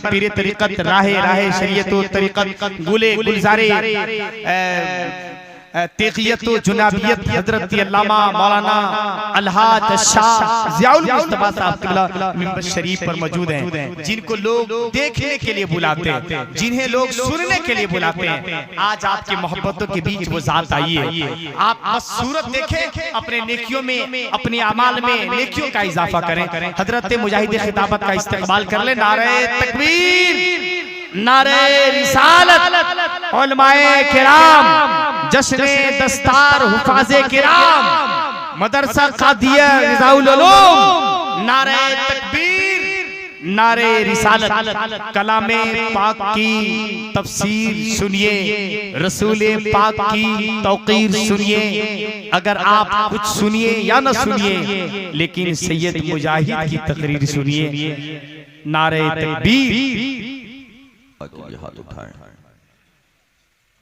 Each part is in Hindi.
पीरे तरीक़त राहे राहे शरीयत तरीक़त गुले गुलजारे तेक़ियत जुनाबियत हज़रत अल्लामा मौलाना अलहाज शाह ज़ियाउल मुस्तफ़ा साहब क़िबला मिंबर शरीफ पर मौजूद हैं, जिनको लोग देखने के लिए बुलाते हैं, जिन्हें लोग सुनने के लिए बुलाते हैं। आज आपकी मोहब्बतों के बीच वो ज़ात आई है। आप बस सूरत देखें, अपने नेकियों में, अपने अमाल में नेकियों का इजाफा करें। हज़रत मुजाहिद खिताबत का इस्तेमाल कर ले। नारे तकबीर, नारे रिसालत, उलमाए किराम, जश्ने दस्तार हुफाज़े किराम, मदरसा कादिया रिज़ाउल उलूम, नारे तकबीर, नारे रिसालत। कलामे पाक की तफसीर सुनिए, रसूले पाक की तौक़ीर सुनिए। अगर आप कुछ सुनिए या न सुनिए, लेकिन सैयद मुजाहिद की तकरीर सुनिए। नारे तकबीर। हाथ उठाएं।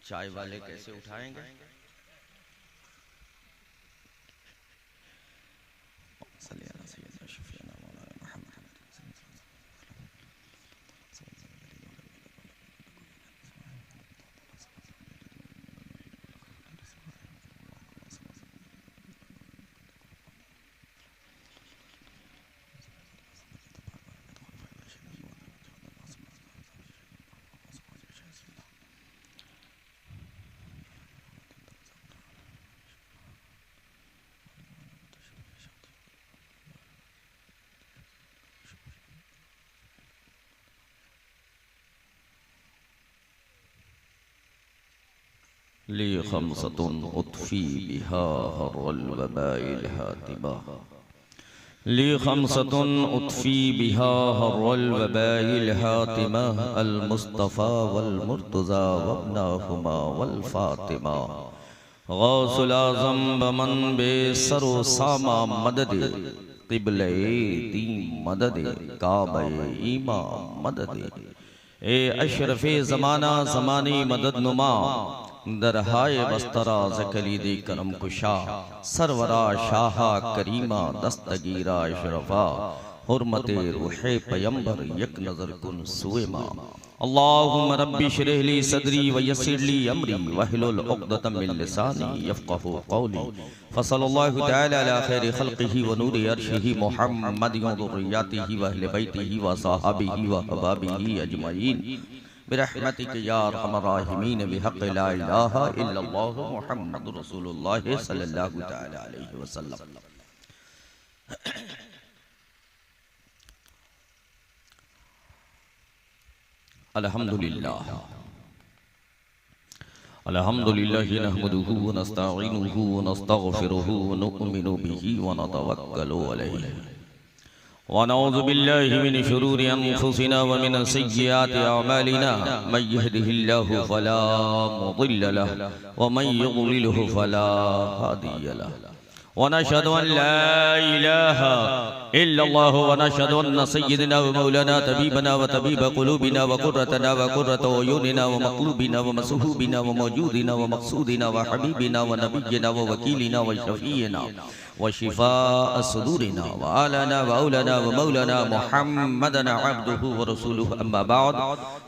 चाय वाले कैसे उठाएंगे? ली खमसतुन उत्फी बिहा हर्रल वबाइल हातिबा, ली खमसतुन उत्फी बिहा हर्रल वबाइल हातिमा, अल मुस्तफ़ा वल मुर्तज़ा वब्नाहुमा वल फातिमा, गौसुल आज़म बमन बेसरो सामा मदद, क़िबले दीन मदद, काबे ईमा मदद, ए अशरफ़े ज़माना ज़मानी मदद नुमा, दरहाए बस्तरा ज़कलीदी करम कुशा, सरवरा शाहा करीमा दस्तगीरा अशरफा, हुर्मते रूहे पयंबर यक नज़र कुन सुएमा। अल्लाहुम्मा रब्बि श्रह ली सदरी व यस्सिर ली अमरी वहलुल उक़दतम मिन लिसानी यफ़क़हू क़ौली। फ़सल्लल्लाहु तआला अला खैरि ख़ल्क़िही व नूरि अर्शिही मुहम्मदिन व ज़ुर्रिय्यतिही व अहलि बैतिही व सहाबिही व अहबाबिही अजमईन बिरहमतिक या अरहमर राहिमीन बिहक़्क़ि ला इलाहा इल्लल्लाह मुहम्मदुर रसूलुल्लाह सल्लल्लाहु तआला अलैहि वसल्लम। अल्हम्दुलिल्लाह अल्हम्दुलिल्लाहि नहमदुहु व नस्तईनुहु व नस्तगफिरुहु व नु'मिनु बिही व नतवक्कलु अलैहि व नऊज़ु बिल्लाहि मिन शुरूरि अनफुसिना व मिन सय्यिआति अअमालिना, मन यहदिहिल्लाहु फला मुदिल्ल लहु व मन युद्लिलहु फला हादिय लहु। व नशहदु अन ला इलाहा इल्लल्लाह व नशहदु अन्न सय्यिदना व मौलाना तबीबना व तबीब क़ुलूबिना व क़ुर्रतना व क़ुर्रत अयूनिना व मक़लूबिना व मसहूबिना व मौजूदिना व मक़सूदिना व हबीबिना व नबिय्यिना व वकीलिना व शफ़ीइना व शिफ़ाअ सुदूरिना व आलाना व औलाना व मौलाना मुहम्मदन अब्दुहु व रसूलुहु, अम्मा बअद,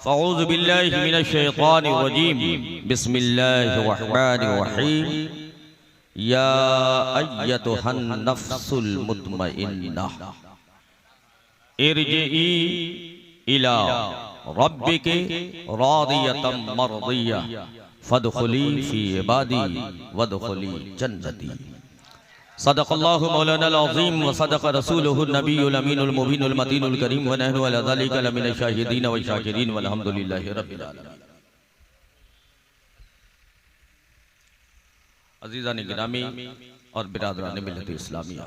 फ़अऊज़ु बिल्लाहि मिनश शैतानिर रजीम, बिस्मिल्लाहिर रहमानिर रहीम। या अय्यतुहन नफ्सुल मुतमइन्ना इरजिई इला रब्बिकी रादियतम मर्दिया फदखुली फी इबादी वदखुली जन्नती। सदक़ल्लाहु मौलानाल अज़ीम व सदक़ रसूलुहुन नबियुल अमीनुल मुबीनुल मतीनुल करीम व नहनु अला ज़ालिका लमिनश शाहिदीन व शाकिरीन वल्हम्दुलिल्लाहि रब्बिल आलमीन। अज़ीज़ान गिरामी और बिरादरान मिल्लत इस्लामिया,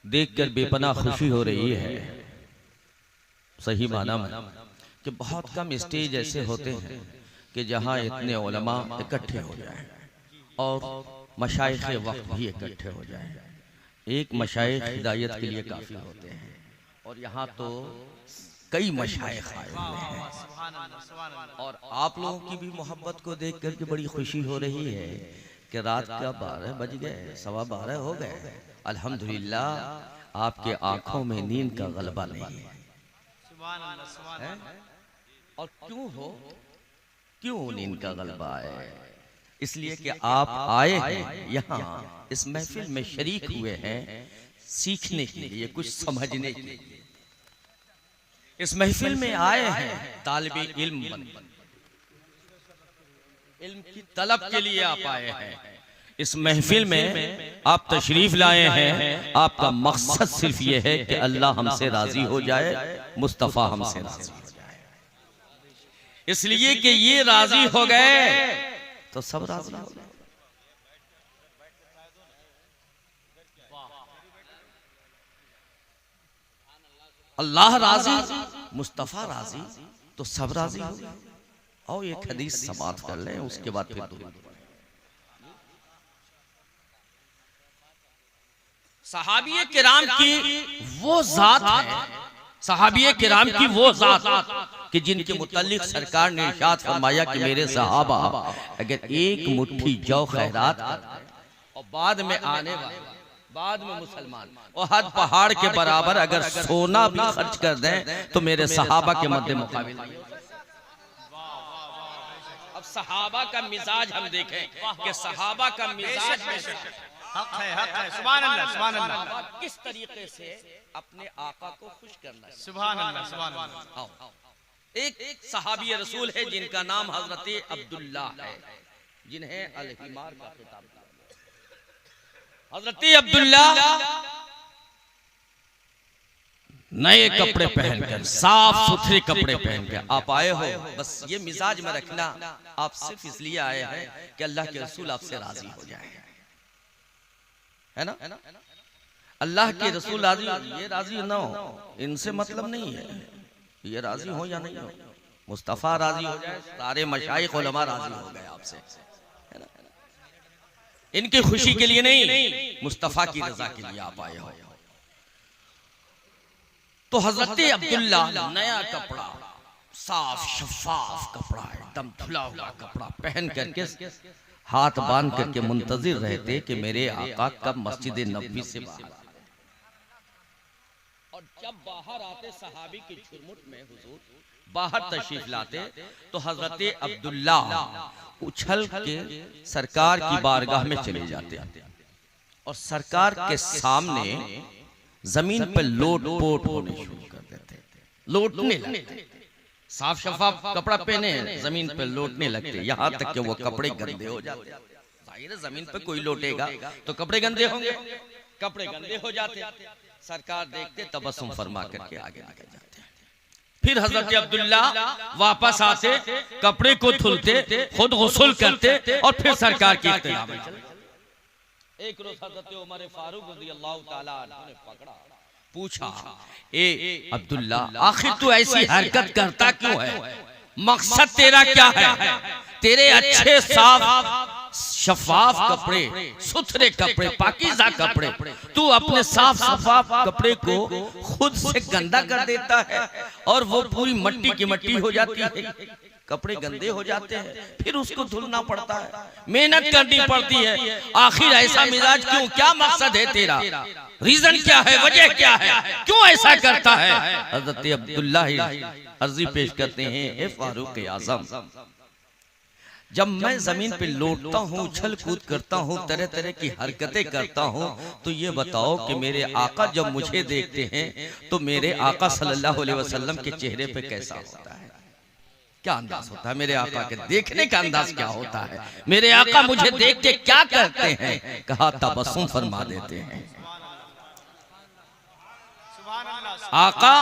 देखकर बेपनाह खुशी हो रही है सही माना में कि बहुत कम स्टेज ऐसे होते हैं कि जहाँ इतने उलमा इकट्ठे हो जाएं और मशाइख वक्त भी इकट्ठे हो जाएं। एक मशाइख हिदायत के लिए काफ़ी होते हैं और यहाँ तो कई मशाइख आए हुए हैं और आप लोगों की भी मोहब्बत को देख करके बड़ी खुशी हो रही है कि रात का 12 बज गए, 12:15 हो गए। अल्हम्दुलिल्लाह आपके आंखों में नींद का गलबा नहीं है। हैं? और क्यों हो, क्यों नींद का गलबा है? इसलिए कि आप आए हैं यहाँ इस महफिल में शरीक हुए हैं सीखने के लिए, कुछ समझने के लिए। इस महफिल में आए हैं तालिबे इल्म की तलब के लिए आप आए हैं। इस महफिल में आप तशरीफ लाए हैं, आपका मकसद सिर्फ ये है कि अल्लाह हमसे राजी हो जाए, मुस्तफा हमसे राजी हो जाए। इसलिए कि ये राजी हो गए तो सब राजी हो गए। अल्लाह राजी, मुस्तफा राजी, तो सब राजी हो गए। और एक हदीस समाप्त कर लें, उसके बाद फिर दुरूद। सहाबी किराम की वो जात है, सहाबी किराम की वो जात कि जिनके मुतालिक सरकार ने इरशाद फरमाया कि मेरे सहाबा अगर एक मुट्ठी जौ खैरात और बाद में आने वाले, बाद में मुसलमान और हद पहाड़ के बराबर अगर सोना भी खर्च कर दें तो मेरे सहाबा के मद्दे मुकाबिल। अब सहाबा का मिजाज हम देखें कि सहाबा का मिजाज हक है, सुभान अल्लाह, सुभान अल्लाह। किस तरीके से अपने आका को खुश करना है, सुभान अल्लाह, सुभान अल्लाह। एक सहाबी रसूल है जिनका नाम हजरत अब्दुल्ला है, जिन्हें अल हिमार का खिताब दिया। हजरत अब्दुल्ला नए कपड़े पहनकर, साफ सुथरे कपड़े पहनकर आप आए हो। बस ये मिजाज में रखना, आप सिर्फ इसलिए आए हैं कि अल्लाह के रसूल आपसे राजी हो जाए, है ना? अल्लाह के रसूल राजी, ये राजी ना हो इनसे मतलब नहीं है, ये राजी हो या नहीं हो, मुस्तफा राजी हो जाए, सारे मशाइख उलमा राजी हो गए आपसे, है ना? इनकी खुशी के लिए नहीं, मुस्तफा की रजा के लिए आप आए हो। तो हजरत अब्दुल्ला नया कपड़ा, साफ शफाफ कपड़ा, एकदम धुला हुआ कपड़ा पहन करके हाथ बांध करके मुंतजिर रहते कि मेरे आका कब मस्जिद नबवी से बाहर। और जब बाहर आते सहाबी की झुरमुट में हुजूर बाहर तशरीफ लाते तो हजरत अब्दुल्ला उछल के सरकार की बारगाह में चले जाते और सरकार के सामने जमीन पर लोट पोट होने शुरू कर देते, लोटने लगते। साफ शफाफ कपड़ा पहने जमीन पे लौटने लगते, यहाँ तक कि वो कपड़े गंदे हो जाते। जाहिर है जमीन पे कोई लौटेगा तो कपड़े गंदे होंगे, कपड़े गंदे हो जाते। सरकार देखते तबस्सुम फरमा करके आगे निकल जाते। फिर हजरत अब्दुल्ला वापस आते, कपड़े को धुलते, खुद गुस्ल करते और फिर सरकार की इत्तला में चलते। एक रोज हजरत उमर फारूक रज़ियल्लाहु ताला अन्हु ने पकड़ा, पूछा, ए अब्दुल्ला आखिर तू ऐसी हरकत करता क्यों है? मकसद तेरा क्या है? तेरे अच्छे साफ शफाफ कपड़े, सुथरे कपड़े, पाकीज़ा कपड़े, तू अपने साफ शफाफ कपड़े को खुद से गंदा कर देता है और वो पूरी मट्टी की मट्टी हो जाती है, कपड़े गंदे हो जाते हैं, फिर उसको धुलना पड़ता है, मेहनत करनी पड़ती है। आखिर ऐसा मिजाज क्यों? क्या मकसद है तेरा? रीजन क्या है? वजह क्या है? क्यों ऐसा करता है? हजरत अब्दुल्ला अर्जी पेश करते हैं, ए फारूक आज़म, जब मैं जमीन पे लौटता हूँ, उछल कूद करता हूँ, तरह तरह की हरकतें करता हूँ, तो ये बताओ कि मेरे आका जब मुझे देखते हैं तो मेरे आका सल्लल्लाहु अलैहि वसल्लम के चेहरे पे कैसा होता है? क्या अंदाज होता है? मेरे आका के देखने का अंदाज क्या होता है? मेरे आका मुझे देख के क्या करते हैं? कहा तबस्सुम फरमा देते हैं। आका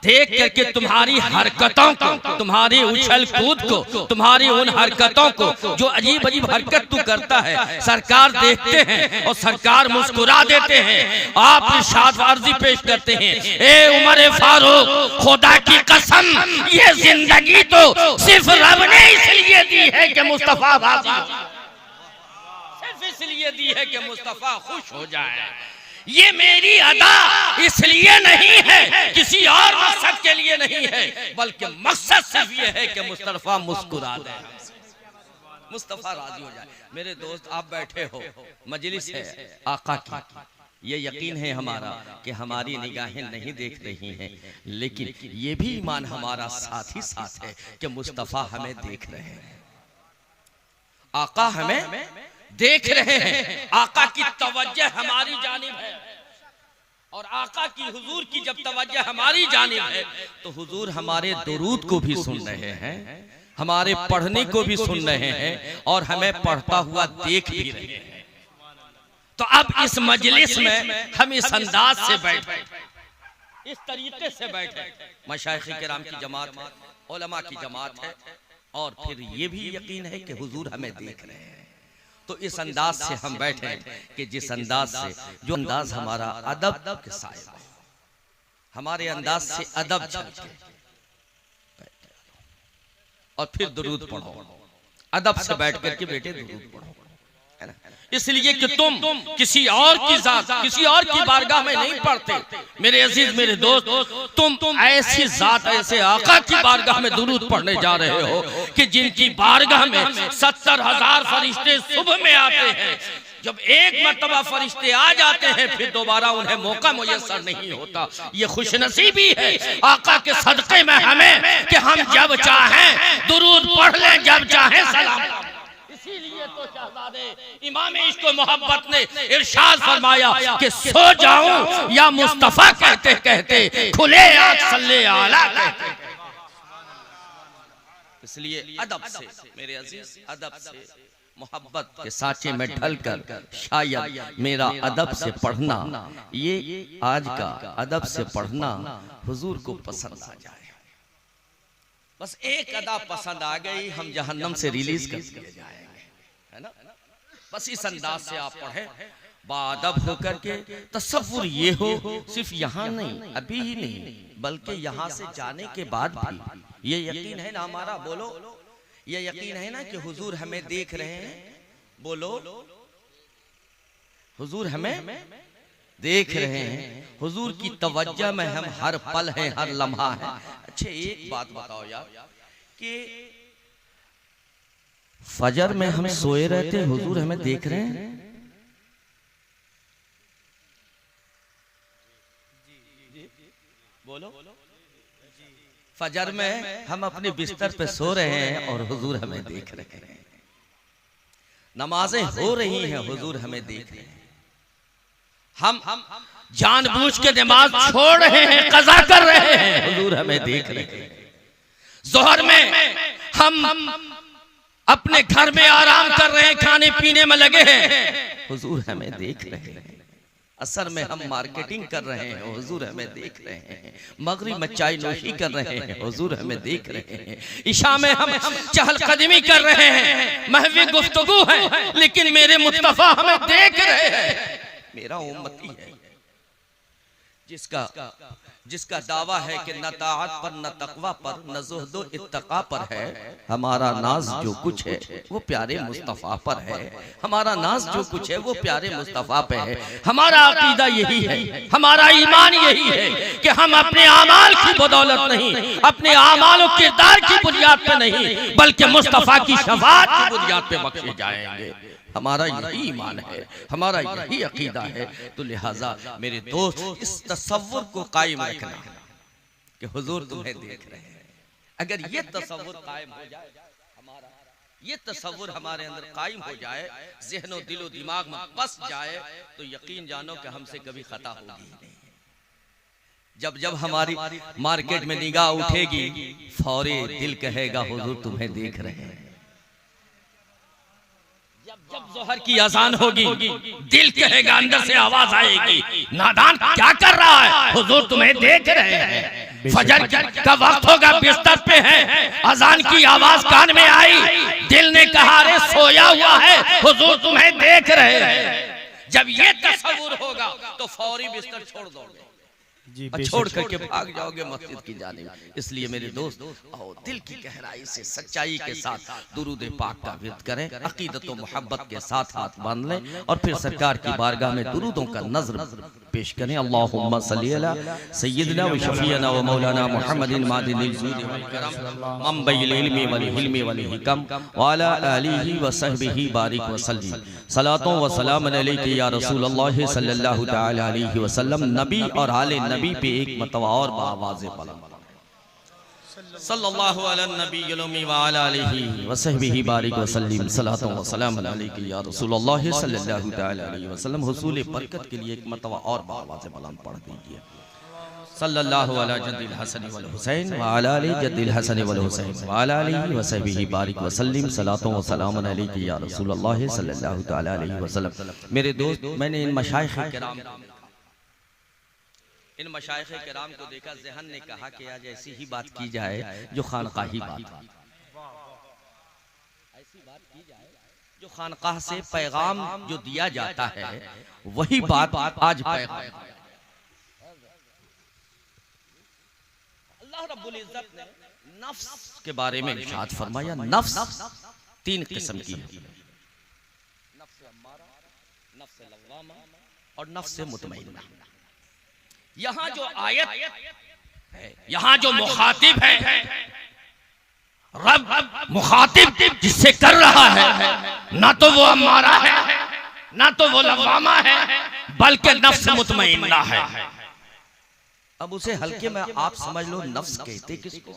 देख करके तुम्हारी हरकतों को, तुम्हारी उछल कूद को, तुम्हारी उन हरकतों को, जो अजीब अजीब हरकत तू करता है, सरकार देखते हैं और सरकार मुस्कुरा देते हैं। आप इरशाद अर्जी पेश करते हैं, ए उमर फारूक, खुदा की कसम ये जिंदगी तो सिर्फ रब ने इसलिए दी है कि मुस्तफा राजी, सिर्फ इसलिए दी है कि मुस्तफा खुश हो जाए। ये मेरी अदा इसलिए नहीं है, किसी और मकसद के लिए नहीं है, बल्कि मकसद सिर्फ ये है कि मुस्तफा मुस्कुरा दे, मुस्तफा राजी हो जाए। मेरे दोस्त आप बैठे हो, मजलिस है आका की, ये यकीन है हमारा कि हमारी निगाहें नहीं देख रही हैं, लेकिन ये भी ईमान हमारा साथ ही साथ है कि मुस्तफ़ा हमें देख रहे हैं, आका हमें देख रहे हैं। आका की तवज्जो हमारी जानिब है, और आका की हुजूर की जब तवज्जो हमारी जानिब है तो हुजूर हमारे दुरूद को भी सुन रहे हैं, हमारे पढ़ने को भी सुन रहे हैं, और हमें पढ़ता हुआ देख भी रहे हैं। तो अब इस मजलिस में हम इस अंदाज से बैठे, इस तरीके से बैठे, मशाइख किराम की जमात है, उलमा की जमात है, और फिर ये भी यकीन है कि हुजूर हमें देख रहे हैं। तो इस अंदाज से हम बैठे कि जिस अंदाज से, जो अंदाज हमारा अदब के साहिब है, हमारे अंदाज से अदब झलके, और फिर दुरूद पढ़ो, अदब से बैठ करके बेटे दुरूद पढ़ो, है ना। इसलिए कि तुम किसी और की जात, किसी और की बारगाह में नहीं पढ़ते मेरे अजीज, मेरे दोस्त, तुम ऐसी जात, ऐसे आका की बारगाह में दुरूद पढ़ने जा रहे हो कि जिनकी बारगाह में 70,000 फरिश्ते सुबह में आते हैं। जब एक मर्तबा फरिश्ते आ जाते हैं फिर दोबारा उन्हें मौका मुयस्सर नहीं होता। ये खुशनसीबी है आका के सदक़े में हमें कि हम जब चाहें दुरूद पढ़ लें, जब चाहें सलाम। इसीलिए तो शहजादे इमाम इश्क़ व मोहब्बत ने इरशाद फरमाया कि सो जाऊं या मुस्तफा कहते कहते खुले आँख सल्ले आला कहते। इसलिए अदब से मेरे अजीज, अदब से मोहब्बत के साँचे में ढलकर शायद मेरा अदब से पढ़ना, ये आज का अदब से पढ़ना हुजूर को पसंद आ जाए। बस एक अदा पसंद आ गई, हम जहन्नम से रिलीज कर दिए जाएंगे, है ना। बस इस अंदाज से आप पढ़ें बाअदब होकर के। तसव्वुर ये हो सिर्फ यहाँ नहीं, अभी ही नहीं, बल्कि यहाँ से जाने के बाद भी ये यकीन है ना हमारा, बोलो, ये यकीन है ना कि हुजूर हमें देख रहे हैं, बोलो, हुजूर हमें देख रहे हैं, हुजूर की तवज्जो में हम हर पल हैं, हर लम्हा है। अच्छा एक बात बताओ यार कि फजर में हम सोए रहते, हुजूर हमें देख रहे हैं? बोलो, फजर में हम अपने बिस्तर पे सो रहे हैं और हुजूर हमें देख रहे हैं। नमाजें हो रही हैं, हुजूर हमें देख रहे हैं। हम जानबूझ के नमाज छोड़ रहे हैं, कज़ा कर रहे हैं, हुजूर हमें देख रहे हैं। ज़ोहर में हम अपने घर में आराम कर रहे हैं, खाने पीने में लगे हैं, हुजूर हमें देख रहे हैं। असर में हम मार्केटिंग कर रहे हैं, हुजूर हमें देख रहे हैं। मगरिब में चाय नोशी कर रहे हैं, हुजूर हमें देख रहे हैं। इशा में हम चहलकदमी कर रहे हैं, महवी गुफ्तगू है, लेकिन मेरे मुस्तफा हमें देख रहे हैं। मेरा उम्मती है जिसका दावा है कि न ताअत पर, न तकवा पर, न ज़ुहद व इत्तक़ा पर है। हमारा नाज जो कुछ है वो प्यारे मुस्तफ़ा पर है। हमारा नाज जो कुछ है वो प्यारे मुस्तफ़ा पे है। हमारा अकीदा यही है, हमारा ईमान यही है कि हम अपने आमाल की बदौलत नहीं, अपने आमाल और किरदार की बुनियाद पे नहीं, बल्कि मुस्तफ़ा की शफ़ाअत की बुनियाद पे बख्शे जाएंगे। हमारा यही ईमान है, हमारा यही अकीदा है। तो लिहाजा मेरे दोस्त इस तसव्वुर को कायम रखना कि हुजूर तुम्हें देख रहे हैं। अगर ये तसव्वुर कायम हो जाए, हमारा ये तसव्वुर हमारे अंदर कायम हो जाए, ज़हन और दिलो दिमाग में बस जाए, तो यकीन जानो कि हमसे कभी खता होगी नहीं। जब जब हमारी मार्केट में निगाह उठेगी, फौरी दिल कहेगा हुजूर तुम्हें देख रहे हैं। जब ज़ोहर की अज़ान होगी, दिल कहेगा, अंदर से आवाज आएगी, नादान क्या कर रहा है, हुजूर तुम्हें देख रहे हैं। फजर का वक्त होगा, बिस्तर पे है, अज़ान की आवाज कान में आई, दिल ने कहा रे सोया हुआ है, हुजूर तुम्हें देख रहे हैं। जब ये तसव्वुर होगा तो फौरी बिस्तर छोड़ दोगे, और छोड़ करके भाग जाओगे मस्जिद की जानिब। इसलिए मेरे दोस्त आओ दिल की गहराई से सच्चाई के साथ दुरूद पाक का विर्द करें, अकीदत व मोहब्बत के साथ हाथ बांध लें और फिर सरकार की बारगाह में दुरूदों का नज़र पेश करें। अल्लाहुम्मा सल्ली अला सय्यिदना व शफीना व मौलाना मुहम्मदिन मादिनिल ज़ूद वल करम मंबइल इल्मी वल हिल्मी वल हिकम व अला आलिहि व सहबिहि बारिक व सल्लिम सलातों व सलाम अलैका या रसूल अल्लाह सल्लल्लाहु तआला अलैहि वसल्लम। नबी और आले नबी पे एक मतवा और बावाज़े पढ़ा सल्लल्लाहु अला नबील उम्मी व अला आलिहि व सहबिहि बारिक व सल्लिम सलातों व सलाम अलैका या रसूल अल्लाह सल्लल्लाहु तआला अलैहि वसल्लम। हुसूल बरकत के लिए एक मतवा और बावाज़े बुलंद पढ़ दीजिए सल्लल्लाहु अला जद्दिल हसन वल हुसैन व अला आलि जद्दिल हसन वल हुसैन व अला आलिहि व सहबिहि बारिक व सल्लिम सलातों व सलाम अलैका या रसूल अल्लाह सल्लल्लाहु तआला अलैहि वसल्लम। मेरे दोस्त, मैंने इन मशाइख किराम को देखा, ज़हन ने कहा कि आज ऐसी ही बात की जाए जो खानकाही बात, ऐसी बात की जाए जो खानकाह से पैगाम जो दिया जाता है वही बात आज पैगाम। अल्लाह रब्बुल इज्जत ने नफ्स के बारे में इरशाद फरमाया, नफ्स तीन किस्म की है, नफ्स अम्मारा, नफ्स लव्वामा और नफ्स मुतमइन्ना। यहाँ जो आयत है, यहाँ जो मुखातिब है, रब मुखातिब जिससे कर रहा है, ना तो वो अम्मारा है ना तो वो लव्वामा है, बल्कि नफ्स मुतमइन्ना है। अब उसे हल्के में आप समझ लो, नफ्स कहते किसको?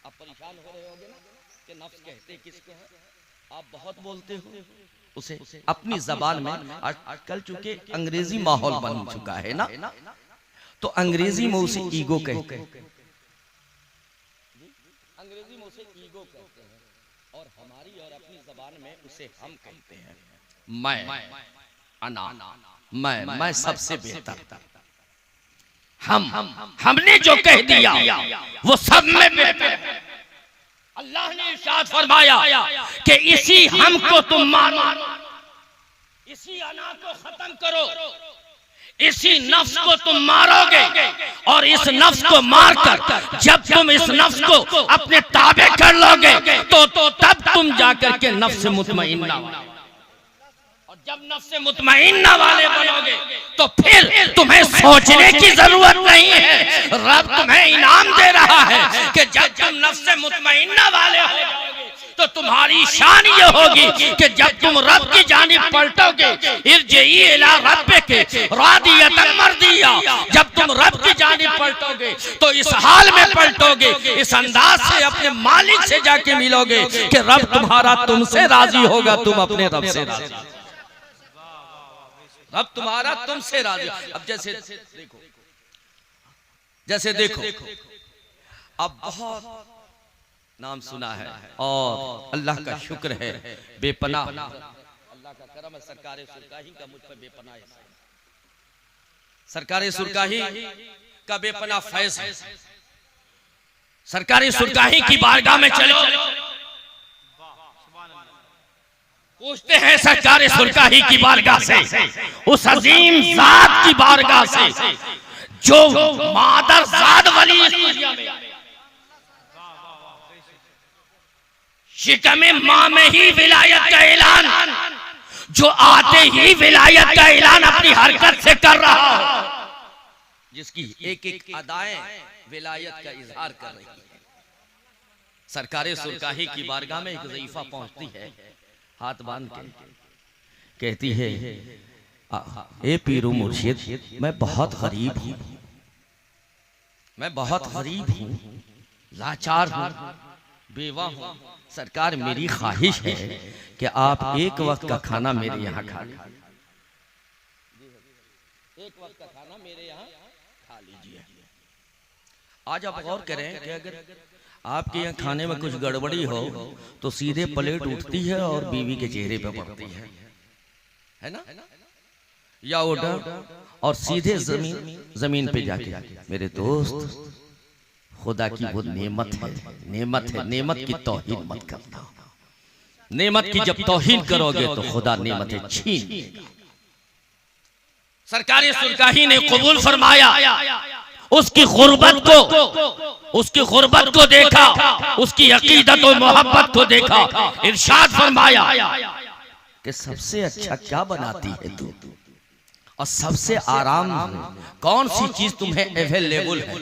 आप परेशान हो रहे होगे ना कि नफ्स कहते किसको है? आप बहुत बोलते हो उसे अपनी जबान में। आजकल चूंकि अंग्रेजी माहौल बन चुका है ना, तो अंग्रेजी में उसे ईगो कहते हैं, अंग्रेजी में उसे ईगो कहते हैं, और हमारी और अपनी जबान में उसे हम कहते हैं मैं, अना, मैं सबसे बेहतर, हमने जो कह दिया वो सब में बेहतर। अल्लाह ने इरशाद फरमाया कि इसी हम को तुम मानो, इसी अना को खत्म करो, इसी नफ्स को तुम मारोगे, और इस नफ्स को मारकर जब तुम इस नफ्स को अपने ताबे कर लोगे तो तब तुम जाकर के नफ्स मुतमइन्ना, और जब नफ्स मुतमइन्ना वाले बनोगे तो फिर तुम्हें सोचने की जरूरत नहीं है। रब तुम्हें इनाम दे रहा है कि जब तुम नफ्स मुतमइन्ना वाले हो जाओगे तो तुम्हारी शान ये होगी कि जब तुम रब की जानिब पलटोगे, इरजिई इला रब्बिक रादियतन मर्दिया, जब तुम रब की जानिब पलटोगे तो इस हाल में पलटोगे, इस अंदाज से अपने मालिक से जाके मिलोगे कि रब तुम्हारा तुमसे राजी होगा, तुम अपने रब से राजी, रब तुम्हारा तुमसे राजी। अब जैसे देखो अब बहुत नाम सुना है और अल्लाह का शुक्र है, बेपनाह अल्लाह का करम है, सरकार सुरकाही का मुझ पर बेपनाह है, सरकार सुरकाही का बेपनाह फैज़ है। सरकार सुरकाही की बारगाह में चलो, पूछते हैं सरकार सुरकाही की बारगाह से, उस अजीम जात की बारगाह से जो मादर जाद वली शिकमे माँ में ही विलायत का ऐलान, जो आते ही विलायत का ऐलान अपनी हरकत से कर रहा हो, जिसकी एक एक अदाएं विलायत का इजहार कर रही है। सरकार सुरकाही की बारगाह में एक ज़ईफा पहुंचती है, हाथ बांध के कहती है, ए पीरू मुर्शिद, मैं बहुत गरीब हूँ, मैं बहुत गरीब हूँ, लाचार हूँ, बेवा हूँ। सरकार मेरी ख्वाहिश है कि आप एक वक्त का खाना मेरे यहाँ खा लीजिए, एक वक्त का खाना मेरे यहाँ खा लीजिए। आज आप गौर करें कि अगर आपके यहाँ खाने में कुछ गड़बड़ी हो तो सीधे प्लेट उठती है और बीवी के चेहरे पे पड़ती है ना, या ऑर्डर और सीधे जमीन पे जाके। मेरे दोस्त, खुदा की वो नेमत है, नेमत की तौहीन मत करना। नेमत की जब तौहीन करोगे तो खुदा नेमतें छीन लेगा। सरकार सुरकाही ने कबूल फरमाया, उसकी गुर्बत को देखा, उसकी अकीदत और मोहब्बत को देखा, इरशाद फरमाया कि सबसे अच्छा क्या बनाती है तू और सबसे आराम कौन सी चीज तुम्हें अवेलेबल है,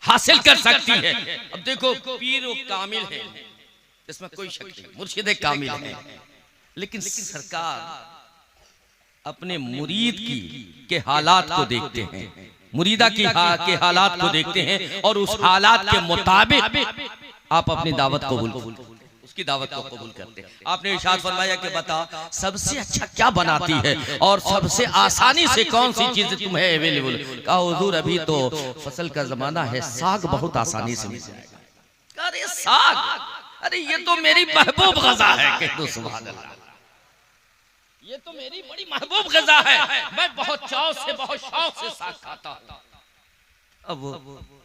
हासिल कर सकती है। अब देखो पीर वो कामिल है, इसमें कोई शक नहीं, मुर्शिद कामिल है, लेकिन सरकार अपने मुरीद के हालात को देखते हैं, मुरीदा के हालात को देखते हैं और उस हालात के मुताबिक आप अपनी दावत कबूल, उसकी दावत को कबूल करते हैं। आपने इरशाद फरमाया कि बता सबसे अच्छा क्या बनाती है और सबसे आसानी से कौन सी चीज तुम्हें अवेलेबल। कहा हुजूर अभी तो फसल का जमाना है, साग बहुत आसानी से मिल जाएगा। अरे साग, अरे ये तो मेरी महबूब गज़ा है। कह दो सुभान अल्लाह, ये तो मेरी बड़ी महबूब गज़ा है, मैं बहुत चाव से बहुत शौक से साग खाता हूं। अब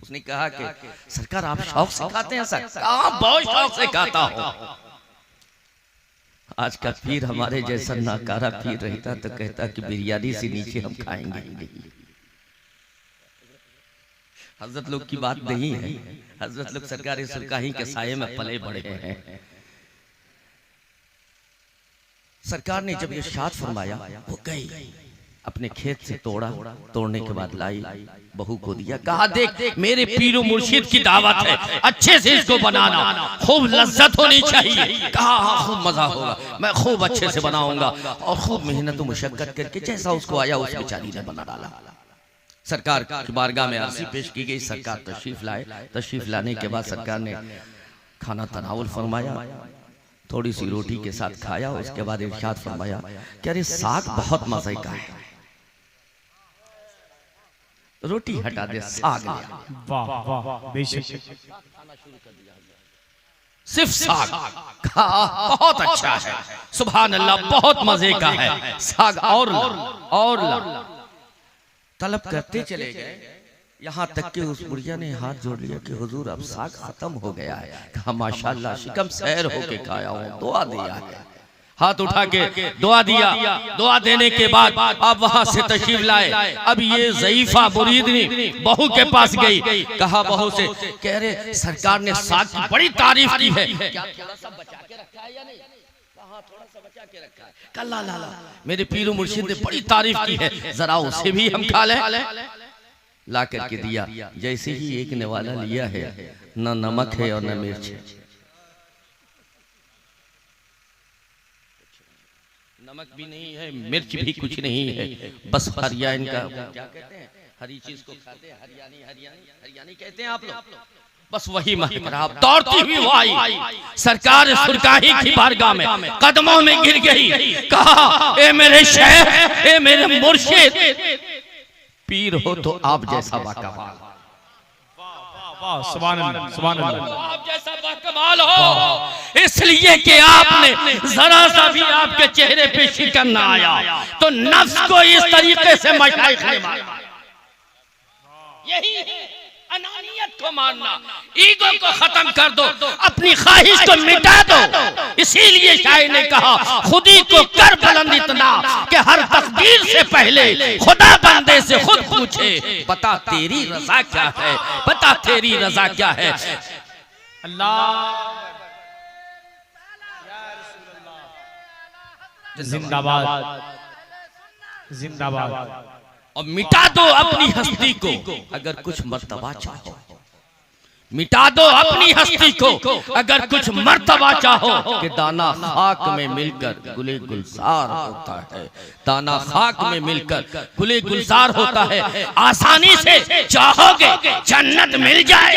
उसने कहा कि सरकार आप शौक से खाते हैं? सर कहा बहुत शौक से खाता हूं। आज का पीर हमारे जैसा नाकारा पीर रहता तो कहता कि बिरयानी से नीचे हम खाएंगे ही नहीं। हजरत लोग की बात नहीं है, हजरत लोग सरकार सुरकाही के साये में पले बढ़े हैं। सरकार ने जब इरशाद फरमाया, वो गई अपने खेत से तोड़ा, तोड़ने के बाद लाई, बहू को दिया, कहा देख मेरे पीरो मुर्शिद की दावत है, अच्छे से इसको बनाना, खूब लज्जत होनी चाहिए। कहा हाँ खूब मजा होगा, मैं खूब अच्छे से बनाऊंगा और खूब मेहनत और मुशक्कत करके जैसा उसको आया उस बेचारी ने बना डाला। सरकार की बारगाह में अर्जी पेश की गई, सरकार तशरीफ लाए, तशरीफ लाने के बाद सरकार ने खाना तनावुल फरमाया, थोड़ी सी रोटी के साथ खाया, उसके बाद इरशाद फरमाया कि अरे साग बहुत मजे का है। रोटी हटा दे, साग लिया, वाह वाह बेशक, सिर्फ साग, बहुत अच्छा है, सुभान अल्लाह, बहुत मजे का है साग, और ला। तलब करते चले गए, यहाँ तक कि उस बुढ़िया ने हाथ जोड़ लिया कि हुजूर अब साग खत्म हो गया है। कहा माशाल्लाह, शिकम सैर होके खाया हूँ, दुआ दिया है। हाथ उठा के दुआ दिया, दुआ देने के बाद अब वहां से तशरीफ लाए। अब ये ज़ईफा मुरीदनी बहू के पास गई, कहा बहू से कह रहे सरकार ने साग की बड़ी तारीफ की है, क्या थोड़ा सा बचा के रखा है या नहीं? कहा थोड़ा सा बचा के रखा है। कहा ला मेरे पीर मुर्शिद ने बड़ी तारीफ की है, जरा उसे भी हम खा लें। ला करके दिया, जैसे ही एक ने वाला लिया है, ना नमक है और न मिर्च है, नमक भी नहीं है, मिर्च भी कुछ नहीं है, बस हरिया इनका क्या कहते हैं, हरी चीज को खाते हैं, हरियाणी कहते हैं आप लोग, बस वही महक रहा। दौड़ती हुई वो आई, सरकार सुरकाही की बारगाह में कदमों में गिर गई, कहा ए मेरे शेख, ए मेरे मुर्शिद, पीर हो तो आप जैसा बाकमाल, सुभान अल्लाह, सुभान अल्लाह, आप जैसा बाकमाल हो, इसलिए कि आपने जरा सा भी आपके चेहरे पे शिकन ना आया तो नफ्स को इस तरीके से मशाइख ने मारा। यही है अनानियत को मारना, ईगो को खत्म कर दो, अपनी ख्वाहिश को मिटा दो। इसीलिए शायर ने कहा खुदी को कर बुलंद इतना कि हर तकदीर से पहले खुदा बंदे से खुद पूछे, बता तेरी रजा क्या है, बता तेरी रजा क्या है। अल्लाह जिंदाबाद, जिंदाबाद। और मिटा दो अपनी हस्ती को अगर कुछ मर्तबा चाहो, मिटा दो अपनी हस्ती को अगर कुछ मर्तबा चाहो, कि दाना खाक में मिलकर गुले गुलजार होता है, दाना खाक में मिलकर गुले गुलजार होता है। आसानी से चाहोगे जन्नत मिल जाए,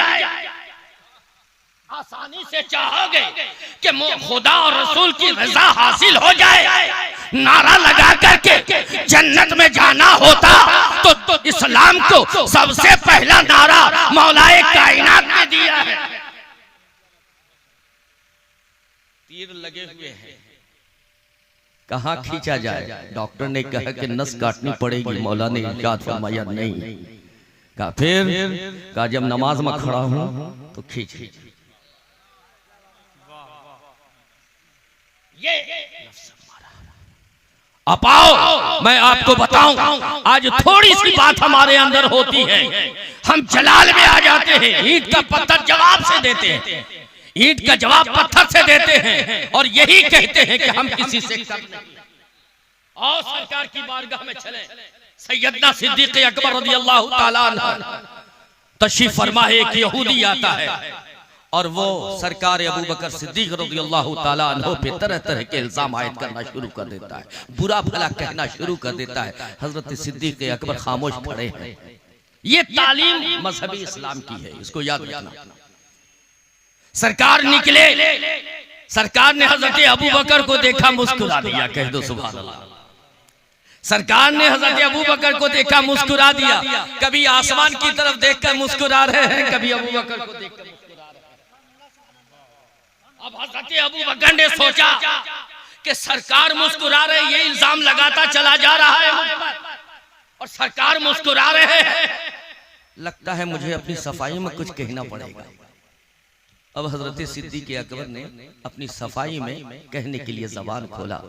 आसानी से चाहोगे कि खुदा और रसूल की रजा हासिल हो जाए, नारा लगा करके जन्नत में जाना होता तो इस्लाम को सबसे पहला नारा मौलाए कायनात ने दिया है। तीर लगे हुए हैं, कहाँ खींचा जाए? डॉक्टर ने कहा कि नस काटनी पड़ेगी, मौला ने इरशाद फरमाया नहीं। कहा फिर? कहा जब नमाज में खड़ा हूं तो खींच। ये आप आओ, मैं आपको बताऊं। आज थोड़ी सी बात हमारे अंदर होती है, हम जलाल में आ जाते हैं, ईंट का पत्थर जवाब से देते हैं, ईंट का जवाब पत्थर से देते हैं और यही कहते हैं कि हम किसी से कम नहीं। और सरकार की बारगाह में चले, सैयदना सिद्दीक अकबर रज़ियल्लाहु ताला अन्हु तशरीफ फरमा है। एक यहूदी आता है और वो सरकार अबू बकर सिद्दीक रज़ियल्लाहु ताला अन्हु पे तरह तरह के इल्जाम आयद करना शुरू कर देता है, बुरा भला कहना शुरू कर देता है। हजरत सिद्दीक अकबर खामोश खड़े हैं। ये तालीम मजहबी इस्लाम की है, इसको याद रखना। सरकार निकले, सरकार ने हजरत अबू बकर को देखा, मुस्कुरा दिया। कह दो सुभान अल्लाह। सरकार ने हजरत अबू बकर को देखा, मुस्कुरा दिया। कभी आसमान की तरफ देखकर मुस्कुरा रहे हैं, कभी अबू बकर को देखकर मुस्कुरा रहे हैं। अब हजरत अबू बकर ने सोचा कि सरकार मुस्कुरा रहे, ये इल्जाम लगाता चला जा रहा है मुझ पर, और सरकार मुस्कुरा रहे हैं, लगता है मुझे अपनी सफाई में कुछ कहना पड़ेगा। अब हजरत सिद्दीक अकबर ने अपनी सफाई में कहने के लिए जबान खोला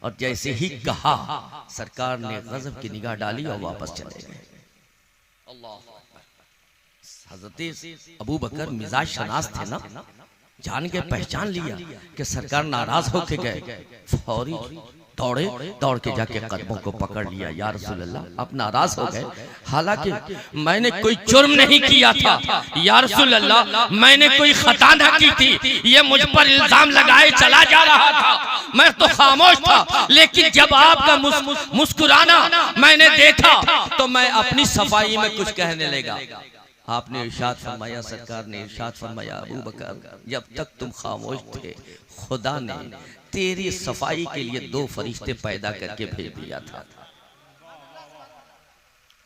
और जैसे ही कहा, सरकार ने गजब की निगाह डाली और वापस चले गए। हजरत अबू बकर मिजाज शनास थे ना, जान के पहचान लिया कि सरकार नाराज होके गए। फौरी दौड़े, दौड़ के जाके कदमों को पकड़ लिया। या रसूल अल्लाह, आप नाराज हो गए, हालांकि मैंने कोई जुर्म नहीं किया था। या रसूल अल्लाह, मैंने कोई खता न की थी, ये मुझ पर इल्जाम लगाए चला जा रहा था, मैं तो खामोश था। लेकिन जब आपका मुस्कुराना मैंने देखा तो मैं अपनी सफाई में कुछ कहने लगा। आपने इरशाद फरमाया, सरकार ने इरशाद फरमाया, अबू बकर जब तक तुम खामोश थे, खुदा ने तेरी सफाई के लिए 2 फरिश्ते पैदा करके भेज दिया था।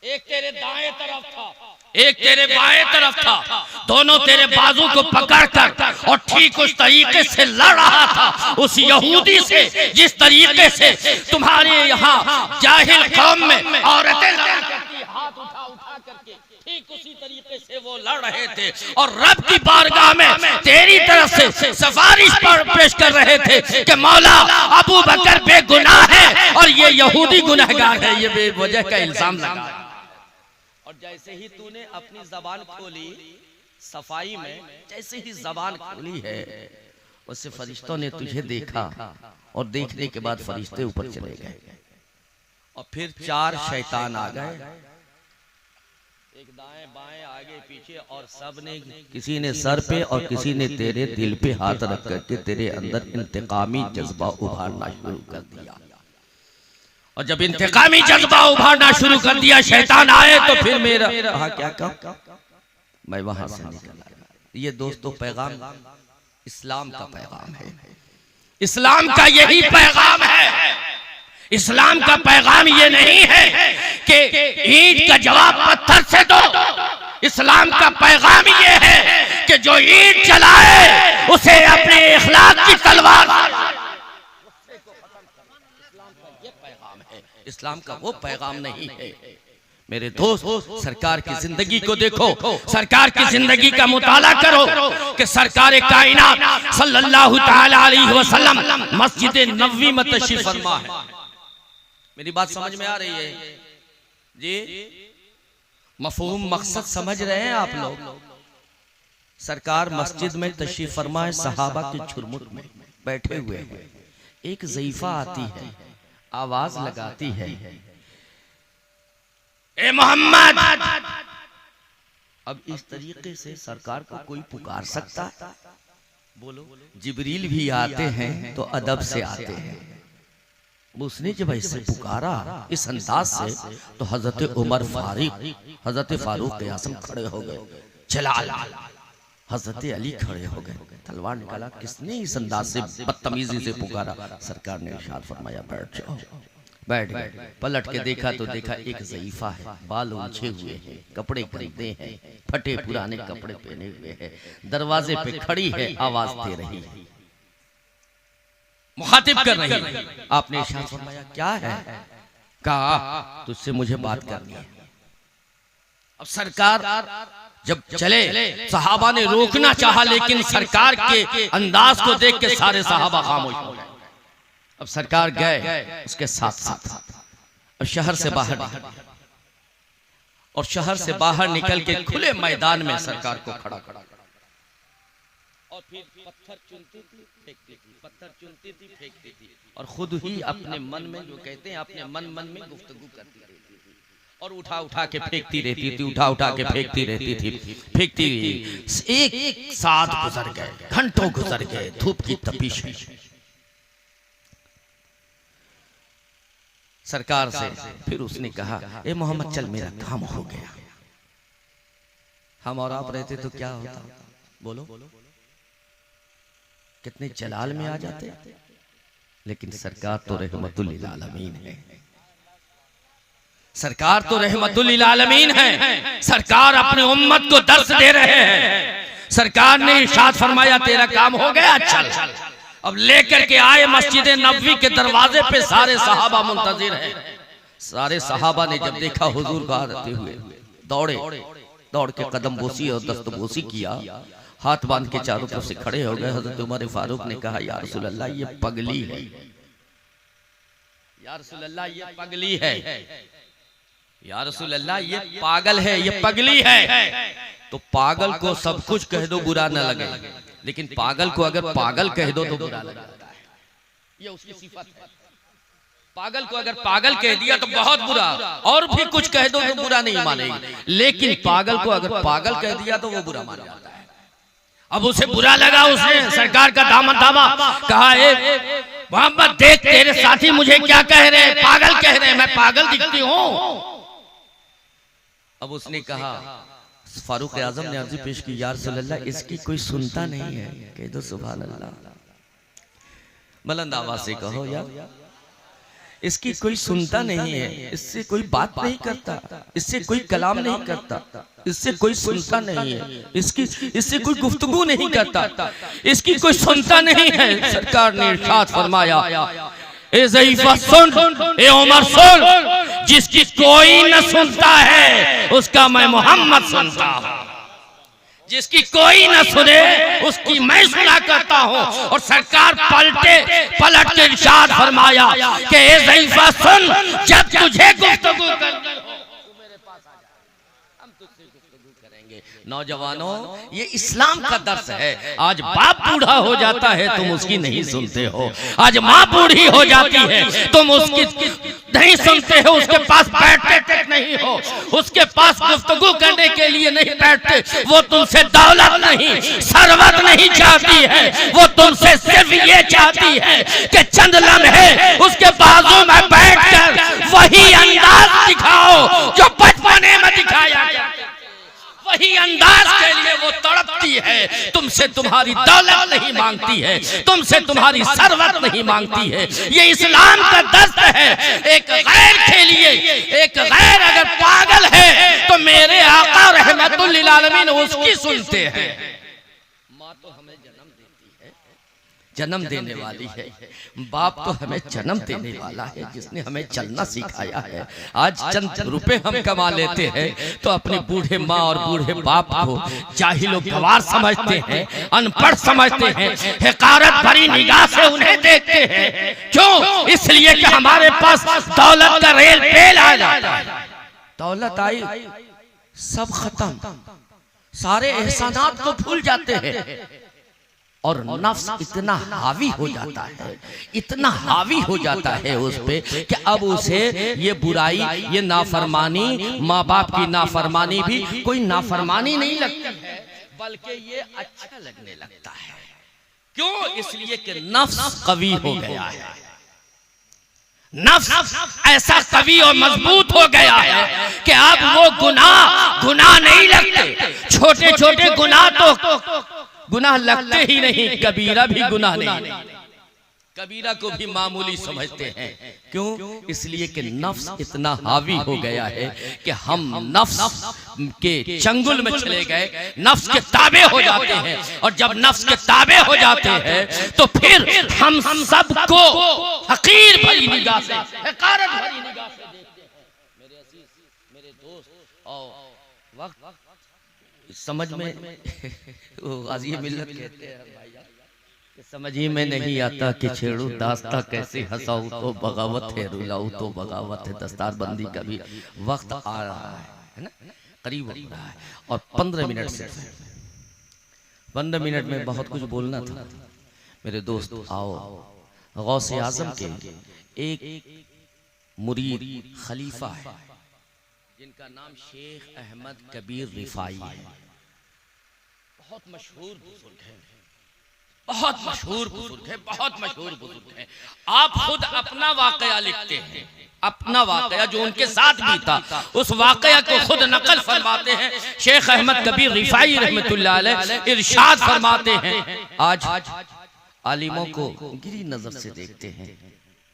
एक तेरे दाएं तरफ था, एक तेरे बाएं तरफ था, दोनों तेरे बाजू को पकड़कर और ठीक उस तरीके से लड़ रहा था उस यहूदी से जिस तरीके से तुम्हारे यहाँ जाहिल कौम में औरतें लड़ा करती, हाथ उठा उठा करके ठीक उसी तरीके से वो लड़ रहे थे और रब की बारगाह में तेरी तरफ से सिफारिश पर पेश कर रहे थे कि मौला अबू बकर बेगुनाह है और ये यहूदी गुनहगार है, ये बेवजह का इल्जाम लगा। और जैसे ही तूने अपनी जबान खोली सफाई में, जैसे ही जबान खोली है, उससे फरिश्तों ने तुझे देखा और देखने के बाद फरिश्ते ऊपर चले गए और फिर 4 शैतान आ गए, एक दाएं बाएं आगे पीछे, और सब ने, किसी ने सर पे और किसी ने तेरे दिल पे हाथ रख करके तेरे अंदर इंतकामी जज्बा उभारना शुरू कर दिया। और जब इंतकामी जज्बा उभारना शुरू कर दिया, शैतान आए तो फिर मेरा क्या कहा, मैं वहां से निकल आया। ये दोस्तों पैगाम इस्लाम का पैगाम है, इस्लाम का यही पैगाम है। इस्लाम का पैगाम ये नहीं है कि ईंट का जवाब पत्थर से दो, इस्लाम का पैगाम ये है कि जो ईंट चलाए उसे अपने इखलाक की तलवार, ये पैगाम है। इस्लाम का वो पैगाम नहीं है। मेरे दोस्त, सरकार की जिंदगी को देखो, सरकार की जिंदगी का मुताला करो कि सरकार कायनात सल्लल्लाहु ताला अलैहि वसल्लम मस्जिद नबवी में तशरीफ फरमा है। मेरी बात समझ में आ रही है जी? मफहूम मकसद समझ रहे हैं आप लोग? सरकार मस्जिद में तशरीफ फरमा है, सहाबा के छुरमुट में बैठे हुए हैं। एक ज़ईफा आती है, आवाज लगाती है, ए मोहम्मद। अब इस तरीके से सरकार को कोई पुकार सकता? बोलो। जिब्रील भी आते हैं तो अदब से आते हैं। उसने जब ऐसे पुकारा इस अंदाज से तो हजरत उमर फारूक, हजरत फारूक आज़म खड़े हो गए, जलाल, हजरत अली खड़े हो गए, तलवार निकाला। किसने इस अंदाज से बदतमीजी से पुकारा? सरकार ने इरशाद फरमाया, बैठ जाओ। बैठ गए। पलट के देखा तो देखा एक ज़ईफा है, बाल उलझे हुए हैं, कपड़े गंदे हैं, फटे पुराने कपड़े पहने हुए हैं, दरवाजे पे खड़ी है, आवाज दे रही है, मुखातिब कर रही है। आपने इरशाद फरमाया, क्या है? कहा, तुझसे मुझे बात करनी है। अब सरकार जब चले, सहाबा ने रोकना चाहा, लेकिन सरकार के अंदाज को देख के सारे सहाबा खामोश हो गए। अब अब सरकार गए उसके साथ साथ और शहर से बाहर निकल, और शहर से बाहर निकल के खुले मैदान में सरकार को खड़ा करा और फिर पत्थर चुनती थी फेंकती थी, पत्थर चुनती थी फेंकती थी, और खुद ही अपने मन में जो कहते हैं अपने मन में गुफ्तगू करती रहती थी और उठा उठा के फेंकती रहती थी, उठा उठा के फेंकती रहती थी, फेंकती रही। एक साथ गुजर गए, घंटों गुजर गए, धूप की तपिश है। सरकार से फिर उसने कहा, ए मोहम्मद चल मेरा काम हो गया। हम और आप रहते तो क्या होता, बोलो कितने जलाल में आ जाते। लेकिन सरकार तो रहमतुल लिल आलमीन है, सरकार तो रहमतुल लिल आलमीन है। सरकार अपने उम्मत को दर्श दे रहे हैं। सरकार ने इरशाद फरमाया तेरा काम हो गया, चल। अब लेकर के आए मस्जिद नबवी के दरवाजे पे, सारे सहाबा मुंतजिर हैं। सारे सहाबा ने जब देखा हुजूर बाहर आते हुए, दौड़े, दौड़ के कदम बोसी और दस्तबोसी किया, हाथ बांध के चारों तरफ से खड़े हो गए। हजरत उमर फारूक ने कहा, या रसूल अल्लाह ये पगली है, या रसूल अल्लाह ये पगली है, या रसूल अल्लाह ये पागल है, ये पगली है। तो पागल को सब कुछ कह दो बुरा न लगे, लेकिन पागल को अगर पागल कह दो तो बुरा लगता है। ये उसकी सिफत है। पागल को अगर पागल कह दिया तो बहुत बुरा, और भी कुछ कह दो तो बुरा नहीं मानेगी, लेकिन पागल को अगर पागल कह दिया तो वो बुरा मान जाता है। अब उसे बुरा लगा, उसने सरकार का दामन थामा, कहा मोहम्मद देख तेरे साथी मुझे क्या कह रहे हैं, पागल कह रहे हैं, मैं पागल दिखती हूँ। अब उसने कहा, फारूक आजम ने अर्जी पेश की, या रसूल अल्लाह इसकी कोई सुनता नहीं है, कह दो सुभान अल्लाह, बुलंद आवाज से कहो यार, इसकी कोई सुनता नहीं है, इससे कोई बात नहीं करता, इससे कोई कलाम नहीं करता, इससे कोई सुनता नहीं है, इससे कोई गुफ्तगू नहीं करता, इसकी कोई सुनता नहीं है। सरकार ने इरशाद फरमाया, ए ज़ईफ़ा सुन, ए उमर सुन, जिसकी कोई न सुनता है उसका मैं मोहम्मद सुनता हूँ, जिसकी कोई न सुने उसकी मैं सुना करता हूँ। और सरकार पलट के इरशाद फरमाया कि ए ज़ईफ़ा सुन, जब तुझे गुफ्तगू करनी हो मेरे पास आ जा, हम तुझसे गुफ्तगू करेंगे। नौजवानों, ये इस्लाम का दर्स है। आज बाप बूढ़ा हो जाता है तुम उसकी नहीं सुनते हो, आज माँ बूढ़ी हो जाती है तुम उसकी नहीं सुनते हो, उसके पास बैठते तक नहीं हो, उसके पास गुफ्तगू करने के लिए नहीं बैठते। वो तुमसे दौलत नहीं, सरवत नहीं चाहती है, वो तुमसे सिर्फ ये चाहती है कि चंद लम्हे उसके बाजू में बैठकर वही अंदाज दिखाओ जो बचपने में दिखाया गया, वही अंदाज के लिए वो तड़पती है। तुमसे तुम्हारी दौलत नहीं मांगती है, तुमसे तुम्हारी सरवत नहीं मांगती है। ये इस्लाम का दर्स है। एक गैर के लिए, एक गैर अगर पागल है तो मेरे आका रहमतुल लिल आलमीन उसकी सुनते हैं। माँ तो हमें जन्म देती है, जन्म देने वाली है, बाप तो हमें जन्म देने वाला है, जिसने हमें चलना सिखाया है। आज चंद रुपए हम कमा लेते हैं तो अपने बूढ़े माँ और बूढ़े बाप को जाहिल गवार समझते हैं, अनपढ़ समझते हैं, हकारत भरी निगाह से उन्हें देखते हैं। क्यों? इसलिए कि हमारे पास दौलत का रेल पेल आ जाता है। दौलत आई सब खत्म, सारे एहसानात को भूल जाते हैं, और नफ्स इतना हावी हो जाता है, इतना हावी हो जाता है उस पे कि अब उसे ये बुराई, ये नाफरमानी, माँ बाप की नाफरमानी भी कोई नाफरमानी नहीं लगती है, बल्कि ये अच्छा लगने लगता है। क्यों? इसलिए कि नफ्स कवी हो गया है, नफ्स ऐसा कवी और मजबूत हो गया है कि अब वो गुनाह नहीं लगते। छोटे छोटे गुनाह तो गुनाह लगते ही नहीं, कबीरा भी गुनाह नहीं, कबीरा को भी मामूली समझते हैं। क्यों? इसलिए कि नफ्स इतना हावी हो गया है कि हम नफ्स के चंगुल में चले गए, नफ्स के ताबे हो जाते हैं, और जब नफ्स के ताबे हो जाते हैं तो फिर हम सबको हकीर भरी निगाह से, हकारत भरी निगाह से देखते हैं। मेरे अजीज, मेरे दोस्त, और वक्त समझ में वो गाज़ी मिल्लत कहते हैं भैया, समझ ही में नहीं आता कि छेड़ू दास्ता कैसे हंसाऊं तो बगावत है, रुलाऊं तो बगावत है। दस्तारबंदी का भी वक्त आ रहा है ना, करीब हो रहा है। और 15 मिनट से 15 मिनट में बहुत कुछ बोलना था। मेरे दोस्त आओ, गौसे आजम के एक मुरीद खलीफा है जिनका नाम शेख अहमद कबीर रिफाई है। बहुत मशहूर बुजुर्ग है, बहुत मशहूर बुजुर्ग है, बहुत मशहूर बुजुर्ग है। आप खुद अपना वाकया लिखते हैं, अपना वाकया जो उनके साथ भी था उस वाकया को खुद नकल फरमाते हैं। शेख अहमद कबीर रिफाई रहमतुल्लाह अलैह इरशाद फरमाते हैं, आज आलिमों को गिरी नजर से देखते हैं,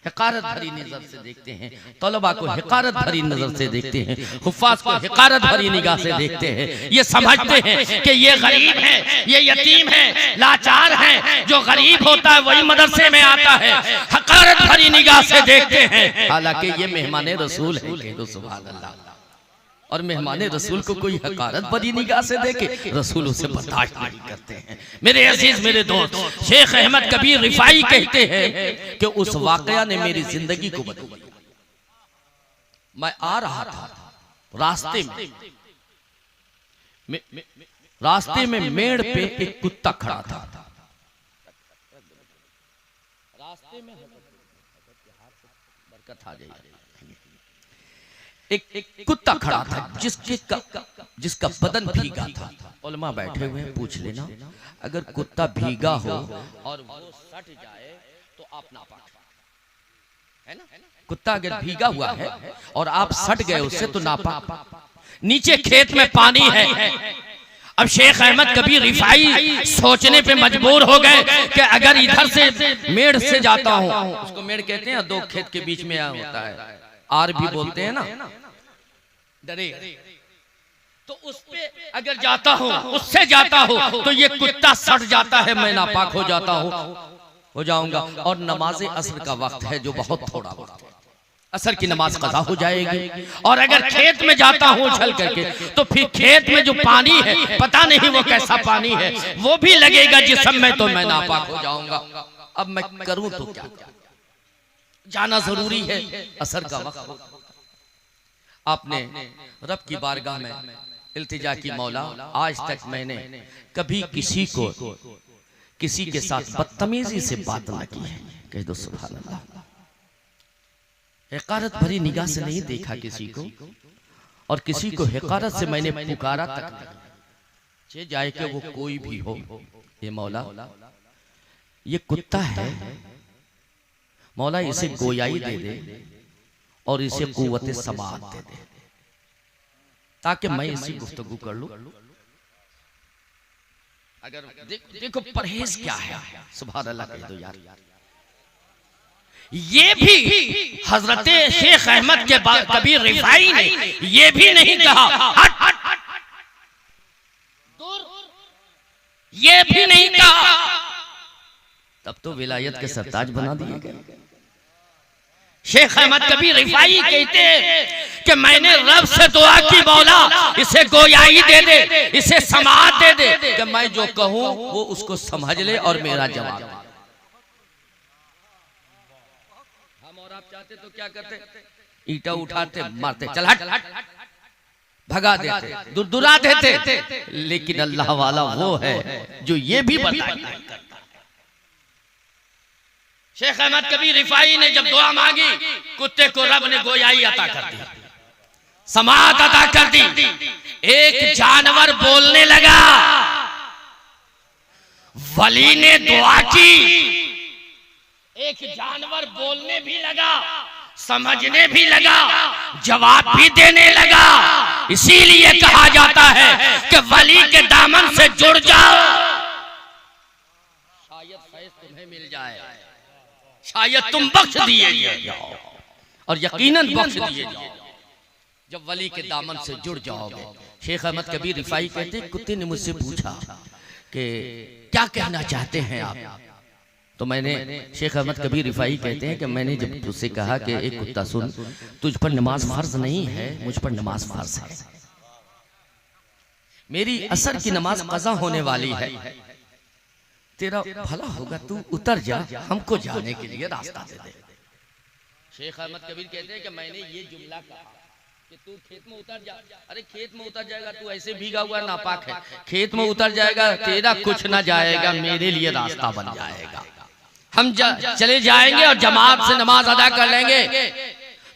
हिकारत भरी नजर से देखते हैं, तलबा को हिकारत भरी नजर से देखते हैं, हुफ्फाज को हिकारत भरी निगाह से देखते हैं। ये समझते हैं कि ये गरीब है, ये यतीम है, लाचार है। जो गरीब होता है वही मदरसे में आता है, हिकारत भरी निगाह से देखते हैं। हालांकि ये मेहमान रसूल है, कह दो सुभान अल्लाह। और मेहमान रसूल को कोई हकारत भरी निगाह से देखे, रसूल उसे बर्दाश्त नहीं करते हैं। मेरे अजीज, मेरे दोस्त, शेख अहमद कबीर रिफाई कहते हैं कि उस वाकया ने मेरी जिंदगी को बदल दिया। मैं आ रहा था रास्ते में मेड़ पे एक कुत्ता खड़ा था। रास्ते में बरकत आ जाए, एक कुत्ता खड़ा था जिसका बदन भीगा था। उलमा बैठे हुए हैं, पूछ लेना अगर कुत्ता भीगा हो और वो सट जाए तो आप नापाक है ना। कुत्ता अगर भीगा हुआ है और आप सट गए उससे तो नापाक। नीचे खेत में पानी है। अब शेख अहमद कबीर रिफाई सोचने पे मजबूर हो गए कि अगर इधर से मेड़ से जाता हूं, उसको मेड़ कहते हैं, दो खेत के बीच में होता है, आर भी बोलते हैं ना, डरे। तो उस पे अगर जाता हूं, उससे जाता हूं तो ये कुत्ता सट जाता है, मैं नापाक हो जाता हूं, हो जाऊंगा। और नमाज असर का वक्त है जो बहुत थोड़ा वक्त है, असर की नमाज कज़ा हो जाएगी। और अगर खेत में जाता हूं उछल करके तो फिर खेत में जो पानी है पता नहीं वो कैसा पानी है, वो भी लगेगा जिस्म में, तो मैं नापाक हो जाऊंगा। अब मैं करूं तो क्या? जाना जरूरी है, असर का वक्त। आपने रब की बारगाह में इल्तिजा की, मौला आज तक मैंने कभी किसी के साथ बदतमीजी से बात न की है, कह दो सुभान अल्लाह। हिकारत भरी निगाह से नहीं देखा किसी को, और किसी को हिकारत से मैंने पुकारा तक नहीं, जाए कि वो कोई भी हो। ये मौला ये कुत्ता है, मौला इसे गोयाई दे दे और इसे कुव्वत समाअत दे दे ताकि मैं इसी गुफ्तगू कर लूं। अगर देखो परहेज क्या है, सुभान अल्लाह कह दो यार। ये भी हजरत शेख अहमद के कबीर रिफाई ने ये भी नहीं कहा हट हट हट, ये भी नहीं कहा, तब तो विलायत के सरताज बना दिए गए। शेख अहमद कबीर रिफाई कहते कि मैंने रब से दुआ की, मौला इसे गोयाई दे दे, इसे समाअत दे दे कि मैं जो कहूं वो उसको समझ ले और मेरा जवाब दे। हम और आप चाहते तो क्या करते? ईंटा उठाते, मारते, चल हट, भगा देते, दुरदुरा देते। लेकिन अल्लाह वाला वो है जो ये भी बताए। शेख अहमद कबीर रिफाई ने जब दुआ मांगी, कुत्ते को रब ने गोयाई अता कर दी, समाअत अता कर दी। एक जानवर बोलने लगा, वली ने दुआ की, एक जानवर बोलने भी लगा, समझने भी लगा, जवाब भी देने लगा। इसीलिए कहा जाता है कि वली के दामन से जुड़ जाओ, शायद फैज़ तुम्हें मिल जाए, शायद तुम बख्श दिए जाओ, और यकीनन बख्श दिए जाओ जब वली के दामन से जुड़ जाओगे। शेख अहमद कबीर रिफाई कहते, कुत्ते ने मुझसे पूछा कि क्या कहना चाहते हैं आप? तो मैंने, शेख अहमद कबीर रिफाई कहते हैं कि मैंने जब उससे कहा कि एक कुत्ता सुन, तुझ पर नमाज फर्ज नहीं है, मुझ पर नमाज फर्ज है, मेरी असर की नमाज कज़ा होने वाली है, तेरा भला होगा, तू उतर जा, हमको जाने के लिए रास्ता दे दे। शेख अहमद कबीर कहते हैं कि मैंने ये जुमला कहा कि तू खेत में उतर जा। अरे खेत में उतर जाएगा, तू ऐसे भीगा हुआ नापाक है, खेत में उतर जाएगा, तेरा कुछ ना जाएगा, मेरे लिए रास्ता बन जाएगा। हम चले जाएंगे और जमात से नमाज अदा कर लेंगे,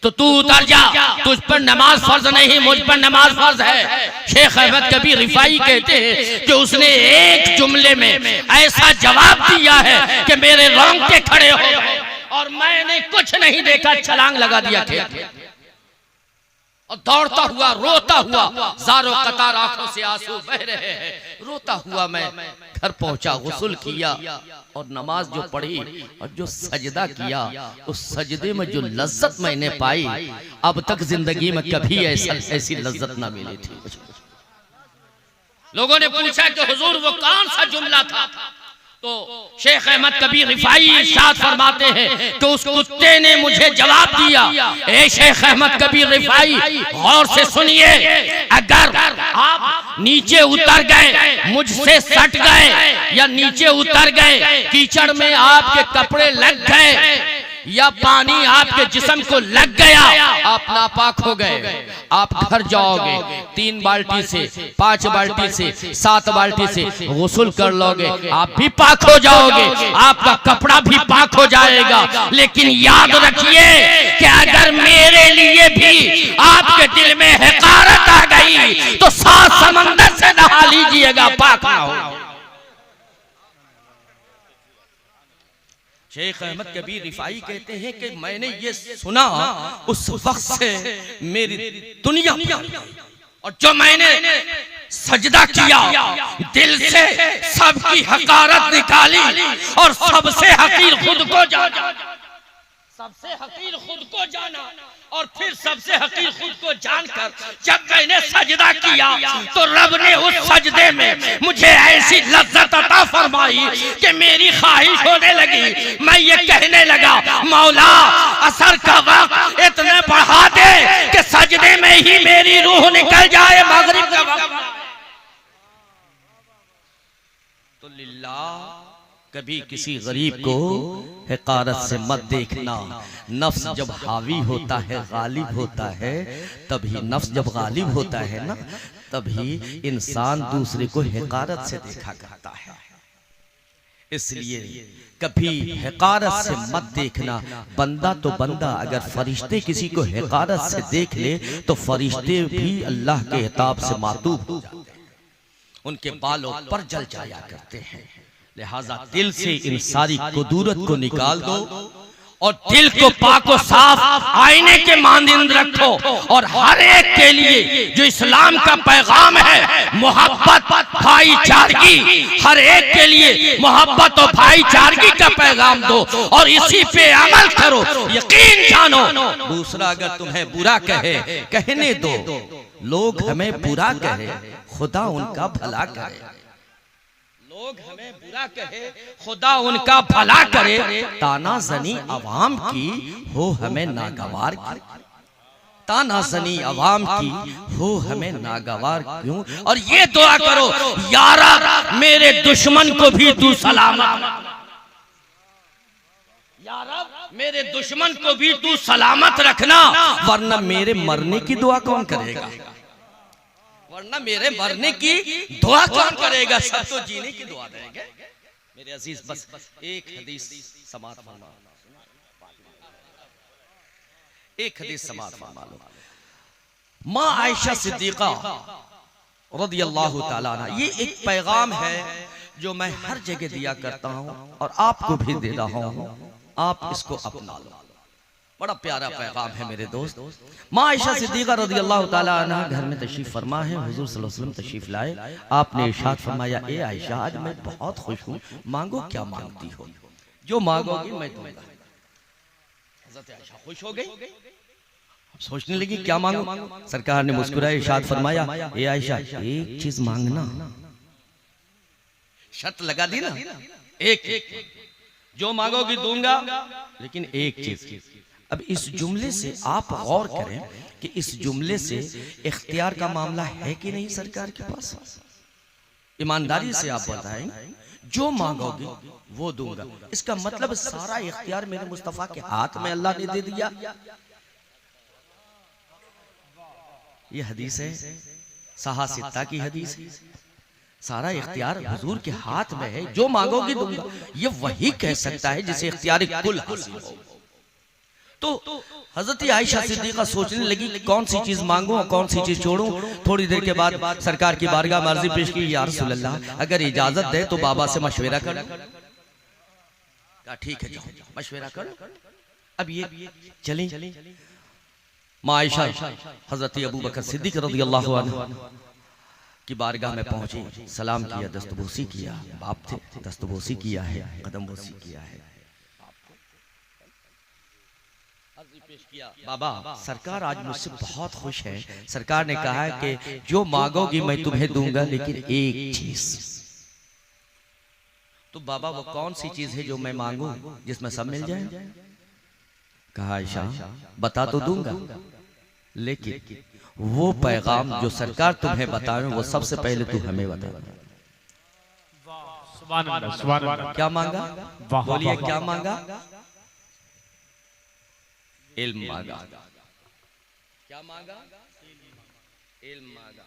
तो तू उतर जा, तुझ पर नमाज फर्ज नहीं, मुझ पर नमाज फर्ज है। शेख अहमद कबीर रिफाई कहते हैं कि उसने एक जुमले में ऐसा जवाब दिया है कि मेरे रोंगटे खड़े हो गए और मैंने कुछ नहीं देखा, छलांग लगा दिया खेत और दौड़ता हुआ, रोता हुआ, ज़ारो कतार आंखों से आंसू बह रहे हैं, रोता हुआ मैं घर पहुंचा, गुस्ल किया और नमाज जो पढ़ी और जो सजदा किया, उस सजदे में जो लज्जत मैंने पाई, अब तक जिंदगी में कभी ऐसी लज्जत ना मिली थी। लोगों ने पूछा कि हुजूर वो कौन सा जुमला था, तो शेख अहमद कबीर रिफाई इरशाद फरमाते हैं कि उस कुत्ते ने मुझे जवाब दिया, ए शेख अहमद कबीर रिफाई गौर से सुनिए, अगर आप नीचे उतर गए, मुझसे सट गए, या नीचे उतर गए, कीचड़ में आपके कपड़े लग गए, या पानी आपके जिस्म को लग गया, आप नापाक हो गए, आप घर जाओगे, 3 बाल्टी से, 5 बाल्टी से, 7 बाल्टी से गुस्ल कर लोगे, आप भी पाक हो जाओगे, आपका कपड़ा भी पाक हो जाएगा। लेकिन याद रखिए कि अगर मेरे लिए भी आपके दिल में हकारत आ गई तो 7 समंदर से नहा लीजिएगा, पाक ना हो। शेख अहमद कबीर रिफाई कहते हैं कि मैंने ये सुना, उस वक्त से मेरी दुनिया और जो मैंने सजदा किया, दिल से सबकी हकारत निकाली और सबसे हकीर खुद को जाना, सबसे हकीर खुद को जाना, और फिर सबसे हकीर खुद को जानकर जब मैंने सजदा किया तो रब ने उस सजदे में मुझे ऐसी लज्जत अता फरमाई कि मेरी ख्वाहिश होने लगी, मैं ये कहने लगा, मौला असर का वक्त इतने बढ़ा दे कि सजदे में ही मेरी रूह निकल जाए मगरिब का वक्त। तो लिल्लाह कभी किसी गरीब को हकारत से मत देखना। नफ्स जब हावी होता है, गालिब होता है, तभी नफ्स जब गालिब होता है ना, तभी इंसान दूसरे को हकारत से देखा करता है। इसलिए कभी हकारत से मत देखना। बंदा तो बंदा, अगर फरिश्ते किसी को हकारत से देख ले तो फरिश्ते भी अल्लाह के हिताब से मातूब हो जाते हैं, उनके बालों पर जल जाया करते हैं। लिहाजा दिल से इन सारी कुदूरत को निकाल दो और दिल को पाक और साफ आईने के मानंद रखो, और हर एक के लिए जो इस्लाम का पैगाम है, मोहब्बत, भाईचारगी, हर एक के लिए मोहब्बत और भाईचारगी का पैगाम दो और इसी पे अमल करो। यकीन जानो, दूसरा अगर तुम्हें बुरा कहे, कहने दो। लोग हमें बुरा कहे, खुदा उनका भला करे। लोग हमें बुरा कहे, खुदा उनका भला करे। तानाजनी अवाम की हो हमें नागवार की, तानाजनी अवाम की हो हमें नागवार क्यों। और ये दुआ करो, यारा मेरे दुश्मन को भी तू सलामत, यारा मेरे दुश्मन को भी तू सलामत रखना, वरना मेरे मरने की दुआ कौन करेगा, वरना मेरे मरने की दुआ कौन करेगा। सब तो जीने की दुआ देंगे। मेरे अजीज, बस एक हदीस समाअत फरमा, एक हदीस समाअत फरमा लो। माँ आयशा सिद्दीका रदियल्लाहु ताला अन्हा, ये एक पैगाम है जो मैं हर जगह दिया करता हूँ और आपको भी दे रहा हूँ, आप इसको अपना लो। बड़ा प्यारा पैगाम है मेरे दोस्त। माँ आयशा सिद्दीका रज़ियल्लाहु ताला अन्हा घर में तशरीफ फरमा है, हुजूर सल्लल्लाहु अलैहि वसल्लम तशरीफ लाए। आपने इरशाद फरमाया, ए आयशा, आज मैं बहुत खुश हूँ, मांगो क्या मांगती हो, जो मांगोगी मैं दूंगा। हज़रत आयशा खुश हो गई, सोचने लगी क्या मांगू। सरकार ने मुस्कुराए, इरशाद फरमाया, ए आयशा, एक चीज मांगना। शर्त लगा दी ना, एक, जो मांगोगी दूंगा, लेकिन एक चीज। अब इस जुमले से आप गौर करें कि इस जुमले से इख्तियार का मामला है कि नहीं सरकार के पास। ईमानदारी से आप बताएं, जो मांगोगे वो दूंगा। इसका मतलब सारा इख्तियार मेरे मुस्तफा के हाथ में अल्लाह ने दे दिया। ये हदीस है, सहा सित्ता की हदीस है। सारा इख्तियार हुजूर के हाथ में है, जो मांगोगे दूंगा। ये वही कह सकता है जिसे इख्तियार कुल हासिल हो। तो हजरत आयशा सिद्दीका सोचने लगी कि कौन सी चीज मांगूं और कौन सी चीज छोड़ूं। थोड़ी देर के बाद सरकार की बारगाह में अर्जी पेश की, या रसूल अल्लाह अगर इजाजत दे तो बाबा से मशवरा कर। कहा ठीक है, जाओ मशवरा कर। अब ये चलें। माँ आयशा हजरत अबू बकर सिद्दीक रज़ियल्लाहु अन्हु की बारगाह में पहुंची, सलाम किया, दस्तबोसी किया। बाप थे, दस्तबोसी किया है, कदमबोसी किया है। बाबा सरकार आज मुझसे बहुत खुश है। सरकार ने कहा है कि जो मांगोगी मैं तुम्हें दूंगा, लेकिन एक चीज। तो बाबा वो कौन सी चीज है जो मैं मांगू जिसमें सब मिल जाए? कहा आयशा बता तो दूंगा, लेकिन वो पैगाम जो सरकार तुम्हें बताए वो सबसे पहले तू हमें बता। क्या मांगा? बोलिए क्या मांगा? इल्म मांगा। क्या मांगा? इल्म मांगा।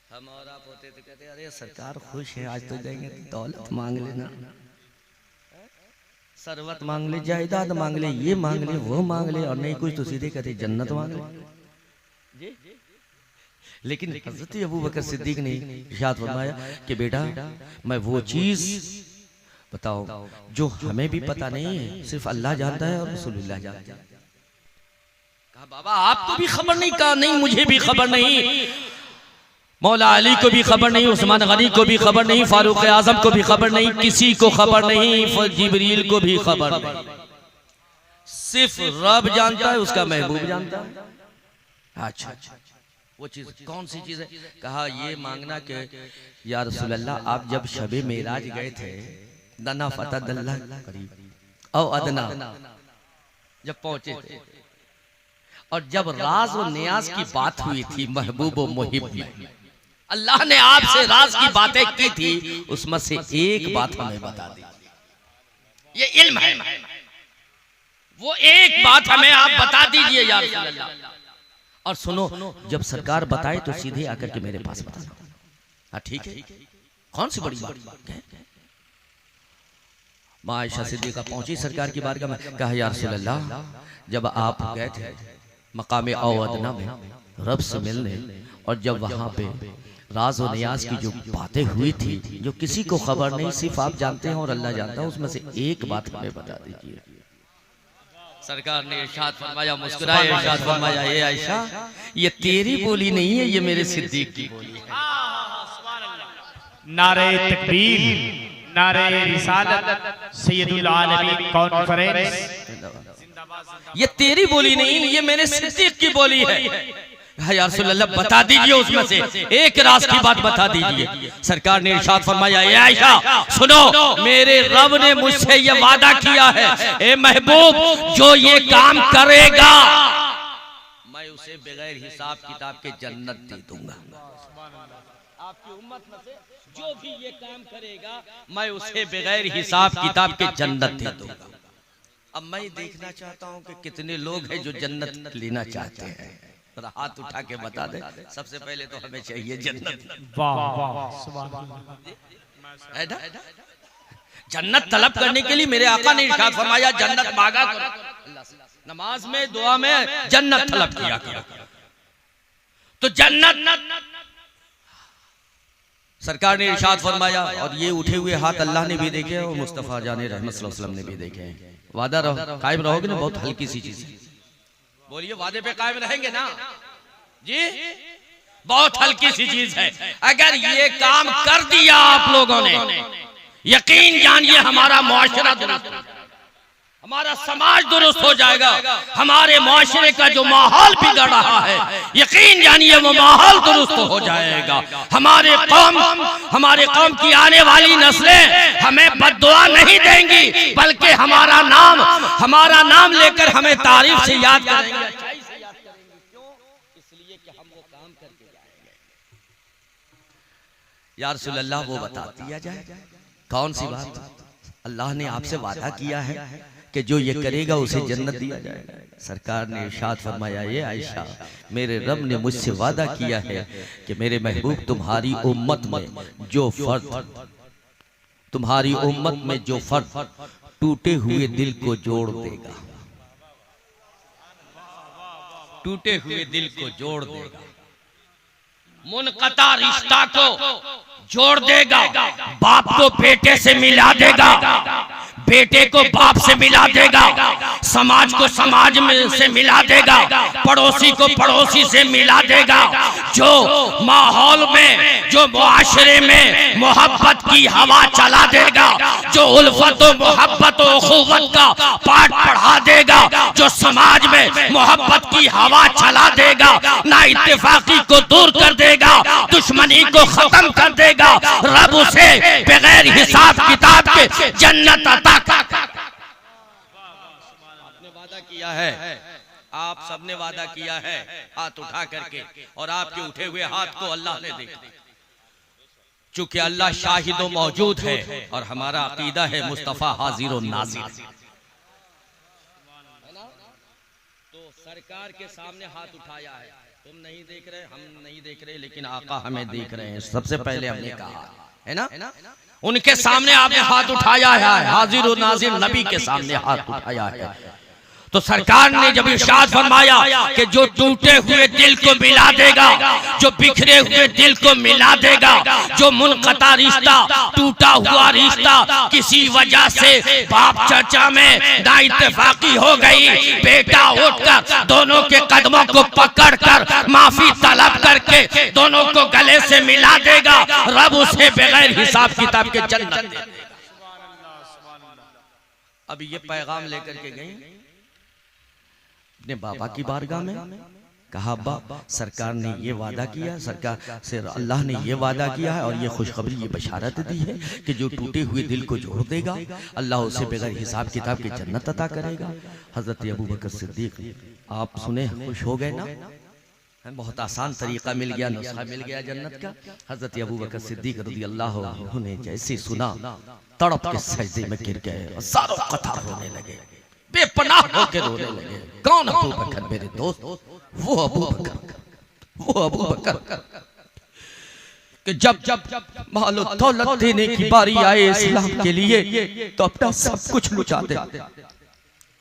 हम और आप होते तो कहते अरे सरकार खुश है आज तो देंगे, दौलत मांग लेना, सरवत मांग ले, जायदाद मांग ले, ये मांग ले, वो मांग ले, और नहीं कुछ तो सीधे कहते जन्नत मांग ले। लेकिन हज़रत अबू बकर सिद्दीक ने इरशाद फरमाया कि बेटा मैं वो चीज बताओ जो हमें भी पता नहीं है, सिर्फ अल्लाह जानता है और रसूलुल्लाह जानता है। कहा बाबा आपको भी खबर नहीं? कहा नहीं मुझे भी खबर नहीं, मौला अली को भी खबर नहीं, उस्मान गनी को भी खबर नहीं, फारूक आजम को भी खबर नहीं, किसी को खबर नहीं, जिब्रील को भी खबर नहीं, सिर्फ रब जानता है, उसका महबूब जानता है। अच्छा वो चीज कौन सी चीज है? कहा ये मांगना कि या रसूल अल्लाह आप जब शबे मेराज गए थे, दना फतदल्ला करीब औ अदना, जब पहुंचे थे और जब राज और नियाज की बात हुई थी महबूब व मुहिब में, अल्लाह ने आपसे राज की बातें की थी, उसमें से एक बात हमें बता दी। ये इल्म है, वो एक बात हमें आप बता दीजिए या रसूल अल्लाह। और सुनो जब सरकार बताए तो सीधे आकर के मेरे पास बताना। हाँ ठीक है, कौन सी बड़ी बात? माँ आयशा सिद्दीका पहुंची सरकार की बारगाह में। कहा या रसूल अल्लाह जब आप गए थे मकामे औअदना में रब से मिलने, और जब वहां पे राज और नियाज की जो बातें हुई थी जो किसी को खबर नहीं, सिर्फ आप जानते हैं और अल्लाह जानता है, उसमें से एक बात हमें बता दीजिए। सरकार ने इरशाद फरमाया, मुस्कुराए इरशाद फरमाया, ये आयशा ये तेरी बोली नहीं है, ये मेरे सिद्दीक की बोली है। नारे तकबीर, नारे रिसालत, सैयदुल आलमीन कॉन्फ्रेंस। ये तेरी बोली नहीं, ये मेरे सिद्दीक की बोली है। या रसूल अल्लाह बता दीजिए उसमें से एक राज की बात बता दीजिए। सरकार ने इरशाद फरमाया, ए आयशा सुनो, मेरे रब ने मुझसे ये वादा किया है, ए महबूब जो ये काम करेगा मैं उसे बगैर हिसाब किताब के जन्नत दे दूंगा। आपकी उम्मत में से जो भी ये काम करेगा मैं उसे बगैर हिसाब किताब के जन्नत दे दूंगा। अब मैं देखना चाहता हूँ कि कितने लोग हैं जो जन्नत लेना चाहते हैं, हाथ उठा के बता दे। सबसे पहले तो हमें चाहिए जन्नत। वाह वाह सुभान अल्लाह। जन्नत तलब करने के लिए मेरे आका ने इरशाद फरमाया जन्नत मांगा करो, नमाज में दुआ में जन्नत तलब किया करो। तो जन्नत सरकार ने इरशाद फरमाया, और ये उठे हुए हाथ अल्लाह ने भी देखे और मुस्तफा जाने रहमत सल्लल्लाहु अलैहि वसल्लम ने भी देखे। वादा रहो, कायम रहोगे ना, बहुत हल्की सी चीज है। बोलिए वादे पे कायम रहेंगे ना जी? बहुत हल्की सी चीज है। अगर ये काम कर दिया आप लोगों ने, यकीन जानिए हमारा मुआशरा दुरुस्त, हमारा समाज दुरुस्त हो जाएगा। हमारे मुआशरे का जो माहौल बिगड़ रहा है, यकीन जानिए वो माहौल दुरुस्त हो जाएगा। हमारे कौम की आने वाली नस्लें हमें बद्दुआ नहीं देंगी, बल्कि हमारा नाम लेकर हमें तारीफ से याद करेंगे, अच्छाई से याद करेंगे। क्यों? इसलिए कि हम वो काम करके जाएंगे। या रसूल अल्लाह वो बता दिया जाए। कौन सी बात? अल्लाह ने आपसे वादा किया है कि जो ये करेगा उसे जन्नत दिया जाएगा। सरकार ने इरशाद फरमाया, ये आयशा, मेरे रब ने मुझसे वादा किया है कि मेरे महबूब तुम्हारी उम्मत में जो फर्द टूटे हुए दिल को जोड़ देगा, टूटे हुए दिल को जोड़ देगा, मुनक़ता रिश्ता को जोड़ देगा, बाप को बेटे से मिला देगा, बेटे को बाप से मिला देगा, समाज को समाज में से मिला देगा, पड़ोसी को पड़ोसी से मिला देगा। जो माहौल में, जो मुआशरे में मोहब्बत की हवा चला देगा, जो उल्फत और मोहब्बत और अखुवत का पाठ पढ़ा देगा, जो समाज में मोहब्बत की हवा चला देगा, ना इत्तेफाकी को दूर कर देगा, दुश्मनी को खत्म कर देगा, रब उसे बगैर हिसाब किताब के जन्नत अता। आपने वादा किया है, आप सबने वादा किया है हाथ उठा करके, और आपके उठे हुए हाथ को अल्लाह ने देखा। चूंकि अल्लाह शाहिद व मौजूद है और हमारा अकीदा है मुस्तफा हाजिर व नाजिर, तो सरकार के सामने हाथ उठाया है। तुम नहीं देख रहे, हम नहीं देख रहे, लेकिन आका हमें देख रहे हैं। सबसे पहले हमने कहा है ना, उनके सामने आपने हाथ उठाया है, हाजिर व नाजिर नबी के सामने हाथ उठाया है। तो सरकार ने जब इरशाद फरमाया कि जो टूटे हुए दिल को मिला देगा, जो बिखरे हुए दिल को मिला देगा, जो मुनक़ता रिश्ता, टूटा हुआ रिश्ता किसी वजह से बाप चचा में ना इत्तेफाकी हो गई, बेटा उठकर दोनों के कदमों को पकड़कर माफी तलब करके दोनों को गले से मिला देगा, रब उसे बगैर हिसाब किताब के जन्नत देगा। अब ये पैगाम लेकर के गई अपने बाबा की बारगाह में, कहा अब्बा, सरकार ने ये वादा किया, सरकार से अल्लाह ने ये वादा किया है और ये खुशखबरी, ये बशारत दी है कि जो टूटे हुए दिल को जोड़ देगा, अल्लाह उसे बगैर हिसाब किताब की जन्नत अता करेगा। हजरत अबू बकर सिद्दीक, आप सुने, खुश हो गए ना? बहुत आसान तरीका मिल गया, नुस्खा मिल गया जन्नत का। हजरत अबू बकर सिद्दीक रज़ी अल्लाह अन्हु ने जैसे सुना, तड़प के सजदे में गिर गए और सारों कतार रोने लगे, बेपनाह होकर रोने लगे। कौन अबू बकर मेरे दोस्त? वो अबू बकर कि जब मालो दौलत देने की बारी आए इस्लाम के लिए तो अपना सब कुछ लुटा दे,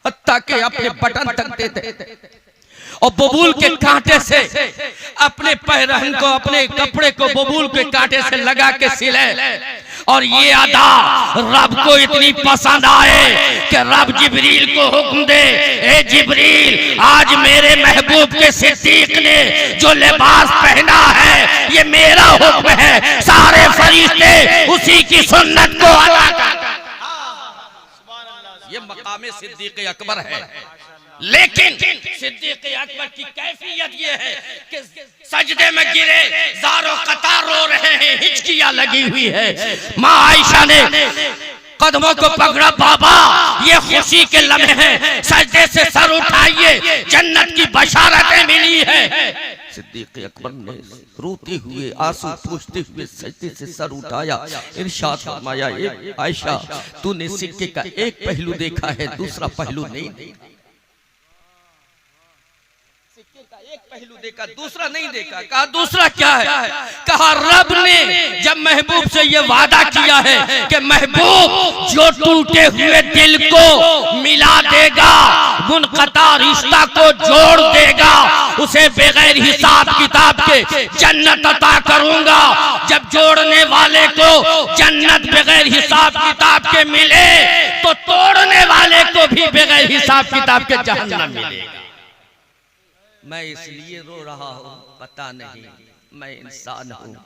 हत्ता के अपने बटन तक देते और बबूल के कांटे से अपने पहरन को, अपने कपड़े को बबूल के कांटे से लगा के सिले। और ये अदा रब को इतनी पसंद आए कि रब जिब्रील को हुक्म दे, ए जिब्रील, आज मेरे महबूब के सिद्दीक ने जो लिबास पहना है ये मेरा हुक्म है, सारे फरिश्ते उसी की सुन्नत को अदा कर। ये मकाम सिद्दीक अकबर है। लेकिन सिद्दीक अकबर की कैफियत ये है कि सजदे में गिरे, ज़ारो कतार रो रहे हैं, हिचकियां लगी हुई है। माँ आयशा ने कदमों को पकड़ा, बाबा ये खुशी के लम्हे हैं, सजदे से सर उठाइए, जन्नत की बशारतें मिली है। सिद्दीक अकबर ने रोते हुए, आंसू पोंछते हुए सजदे से सर उठाया, इरशाद फरमाया, आयशा, तूने सिक्के का एक पहलू देखा है, दूसरा पहलू नहीं देखा। एक पहलू देखा, दूसरा नहीं देखा। कहा दूसरा क्या है? कहा रब ने जब महबूब से ये वादा किया है कि महबूब जो टूटे हुए दिल को मिला देगा, मुनक़ता रिश्ता को जोड़ देगा, उसे बगैर हिसाब किताब के जन्नत अता करूंगा। जब जोड़ने वाले को जन्नत बगैर हिसाब किताब के मिले तो तोड़ने वाले को भी बगैर हिसाब किताब के जहन्नम मिलेगा। मैं इसलिए रो रहा हूँ, पता नहीं, मैं इंसान हूँ,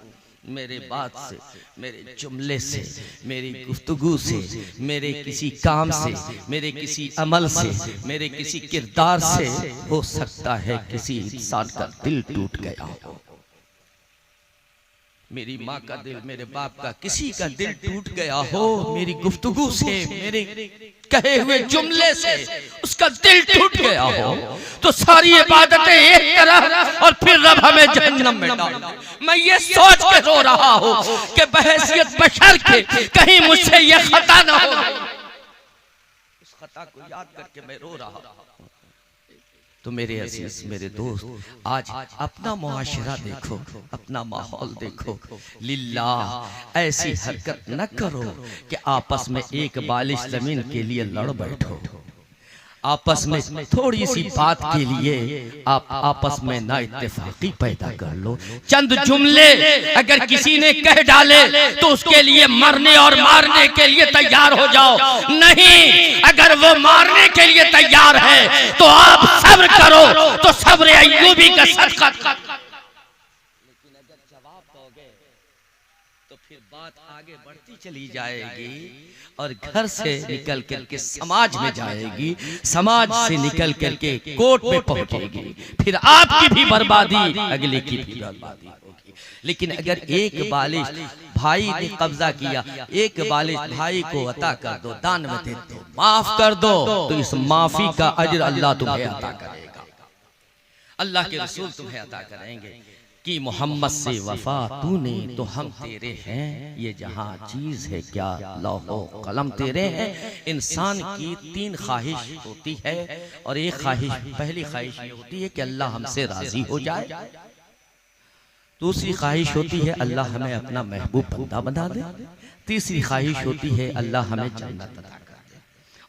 मेरे बात से, मेरे जुमले से, मेरी गुफ्तगू से, मेरे किसी काम से, मेरे किसी अमल से, मेरे किसी किरदार से हो सकता है किसी इंसान का दिल टूट गया हो। मेरी माँ का दिल, मेरे बाप का, किसी का दिल टूट गया हो मेरी गुफ्तगू से, मेरे कहे हुए जुमले से उसका दिल टूट गया हो तो सारी इबादतें एक तरह और फिर रब हमें जहन्नम में डाल दे। मैं ये सोच के रो रहा हूँ कि बहैसियत बशर के कहीं मुझसे ये खता ना हो, उस खता को याद करके मैं रो रहा हूँ। तो मेरे अजीज, मेरे दोस्त, आज अपना मुआशरा देखो, अपना माहौल देखो। लिल्लाह ऐसी हरकत न करो कि आपस में एक बालिश जमीन के लिए लड़ बैठो, आपस में थोड़ी सी बात के लिए आप आपस में ना इत्तेफाकी पैदा कर लो। चंद जुमले अगर किसी ने कह डाले तो उसके लिए मरने और मारने के लिए तैयार हो जाओ। नहीं, अगर वो मारने के लिए तैयार है तो आप सब्र करो, तो सब्र अय्यूबी का सदका। लेकिन अगर जवाब दोगे तो फिर बात आगे बढ़ती चली जाएगी और घर से निकल करके समाज में जाएगी, समाज से निकल करके कोर्ट में पहुंचेगी, फिर आपकी भी बर्बादी, अगले की भी बर्बादी होगी। लेकिन अगर एक बालिश भाई ने कब्जा किया, एक बालिश भाई को अता कर दो, दान में दे दो, माफ कर दो, तो इस माफी का अजर अल्लाह तुम्हें अता करेगा, अल्लाह के रसूल तुम्हें अता करेंगे कि मोहम्मद से वफा तूने तो हम तेरे हैं, ये जहां चीज है क्या लौहो कलम तेरे हैं। इंसान की 3 ख्वाहिश होती है और एक ख्वाहिश, पहली ख्वाहिश ये होती है कि अल्लाह हमसे राजी हो जाए, दूसरी ख्वाहिश होती है अल्लाह हमें अपना महबूब बंदा बना दे, तीसरी ख्वाहिश होती है अल्लाह हमें जन्नत अता कर दे।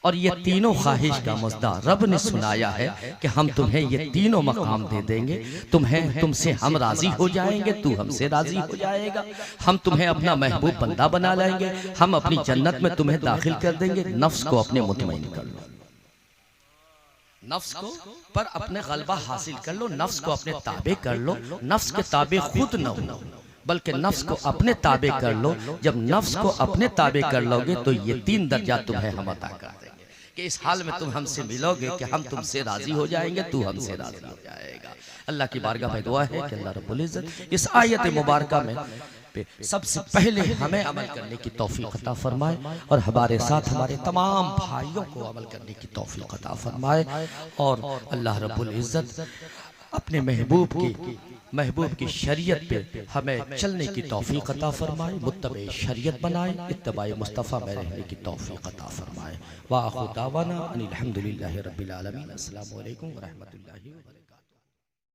और ये तीनों ख्वाहिश का मुद्दा रब ने सुनाया है कि हम तुम्हें ये तीनों मकाम दे देंगे, तुमसे हम राजी हो जाएंगे, तू हमसे राजी हो जाएगा, हम तुम्हें अपना महबूब बंदा बना लेंगे, हम अपनी जन्नत में तुम्हें दाखिल कर देंगे। नफ्स को अपने मुतमईन कर लो, नफ्स को पर अपने गलबा हासिल कर लो, नफ्स को अपने ताबे कर लो, नफ्स के ताबे खुद न हो बल्कि नफ्स को अपने ताबे कर लो। जब नफ्स को अपने ताबे कर लोगे तो ये 3 दर्जा तुम्हें हम अता कर देंगे कि इस हाल में तुम हमसे मिलोगे कि हम तुमसे राजी हो जाएंगे, तू हमसे राजी हो जाएगा। अल्लाह की बारगाह में दुआ है कि अल्लाह रब्बुल इज्जत इस आयत मुबारका में सबसे पहले हमें अमल करने की तौफीक अता फरमाए और हमारे साथ हमारे तमाम भाइयों को अमल करने की तौफीक अता फरमाए। और अल्लाह रब्बुल इज्जत अपने महबूब की शरीयत पे हमें चलने की तौफीक अता फरमाए, मुत्तबे शरीयत बनाए, इत्तबाए मुस्तफ़ा में रहने की तौफीक अता फरमाए। व आखिर दावाना अनिल हम्दुलिल्लाहि रब्बिल आलमीन। अस्सलामु अलैकुम व रहमतुल्लाहि व बरकातुहू।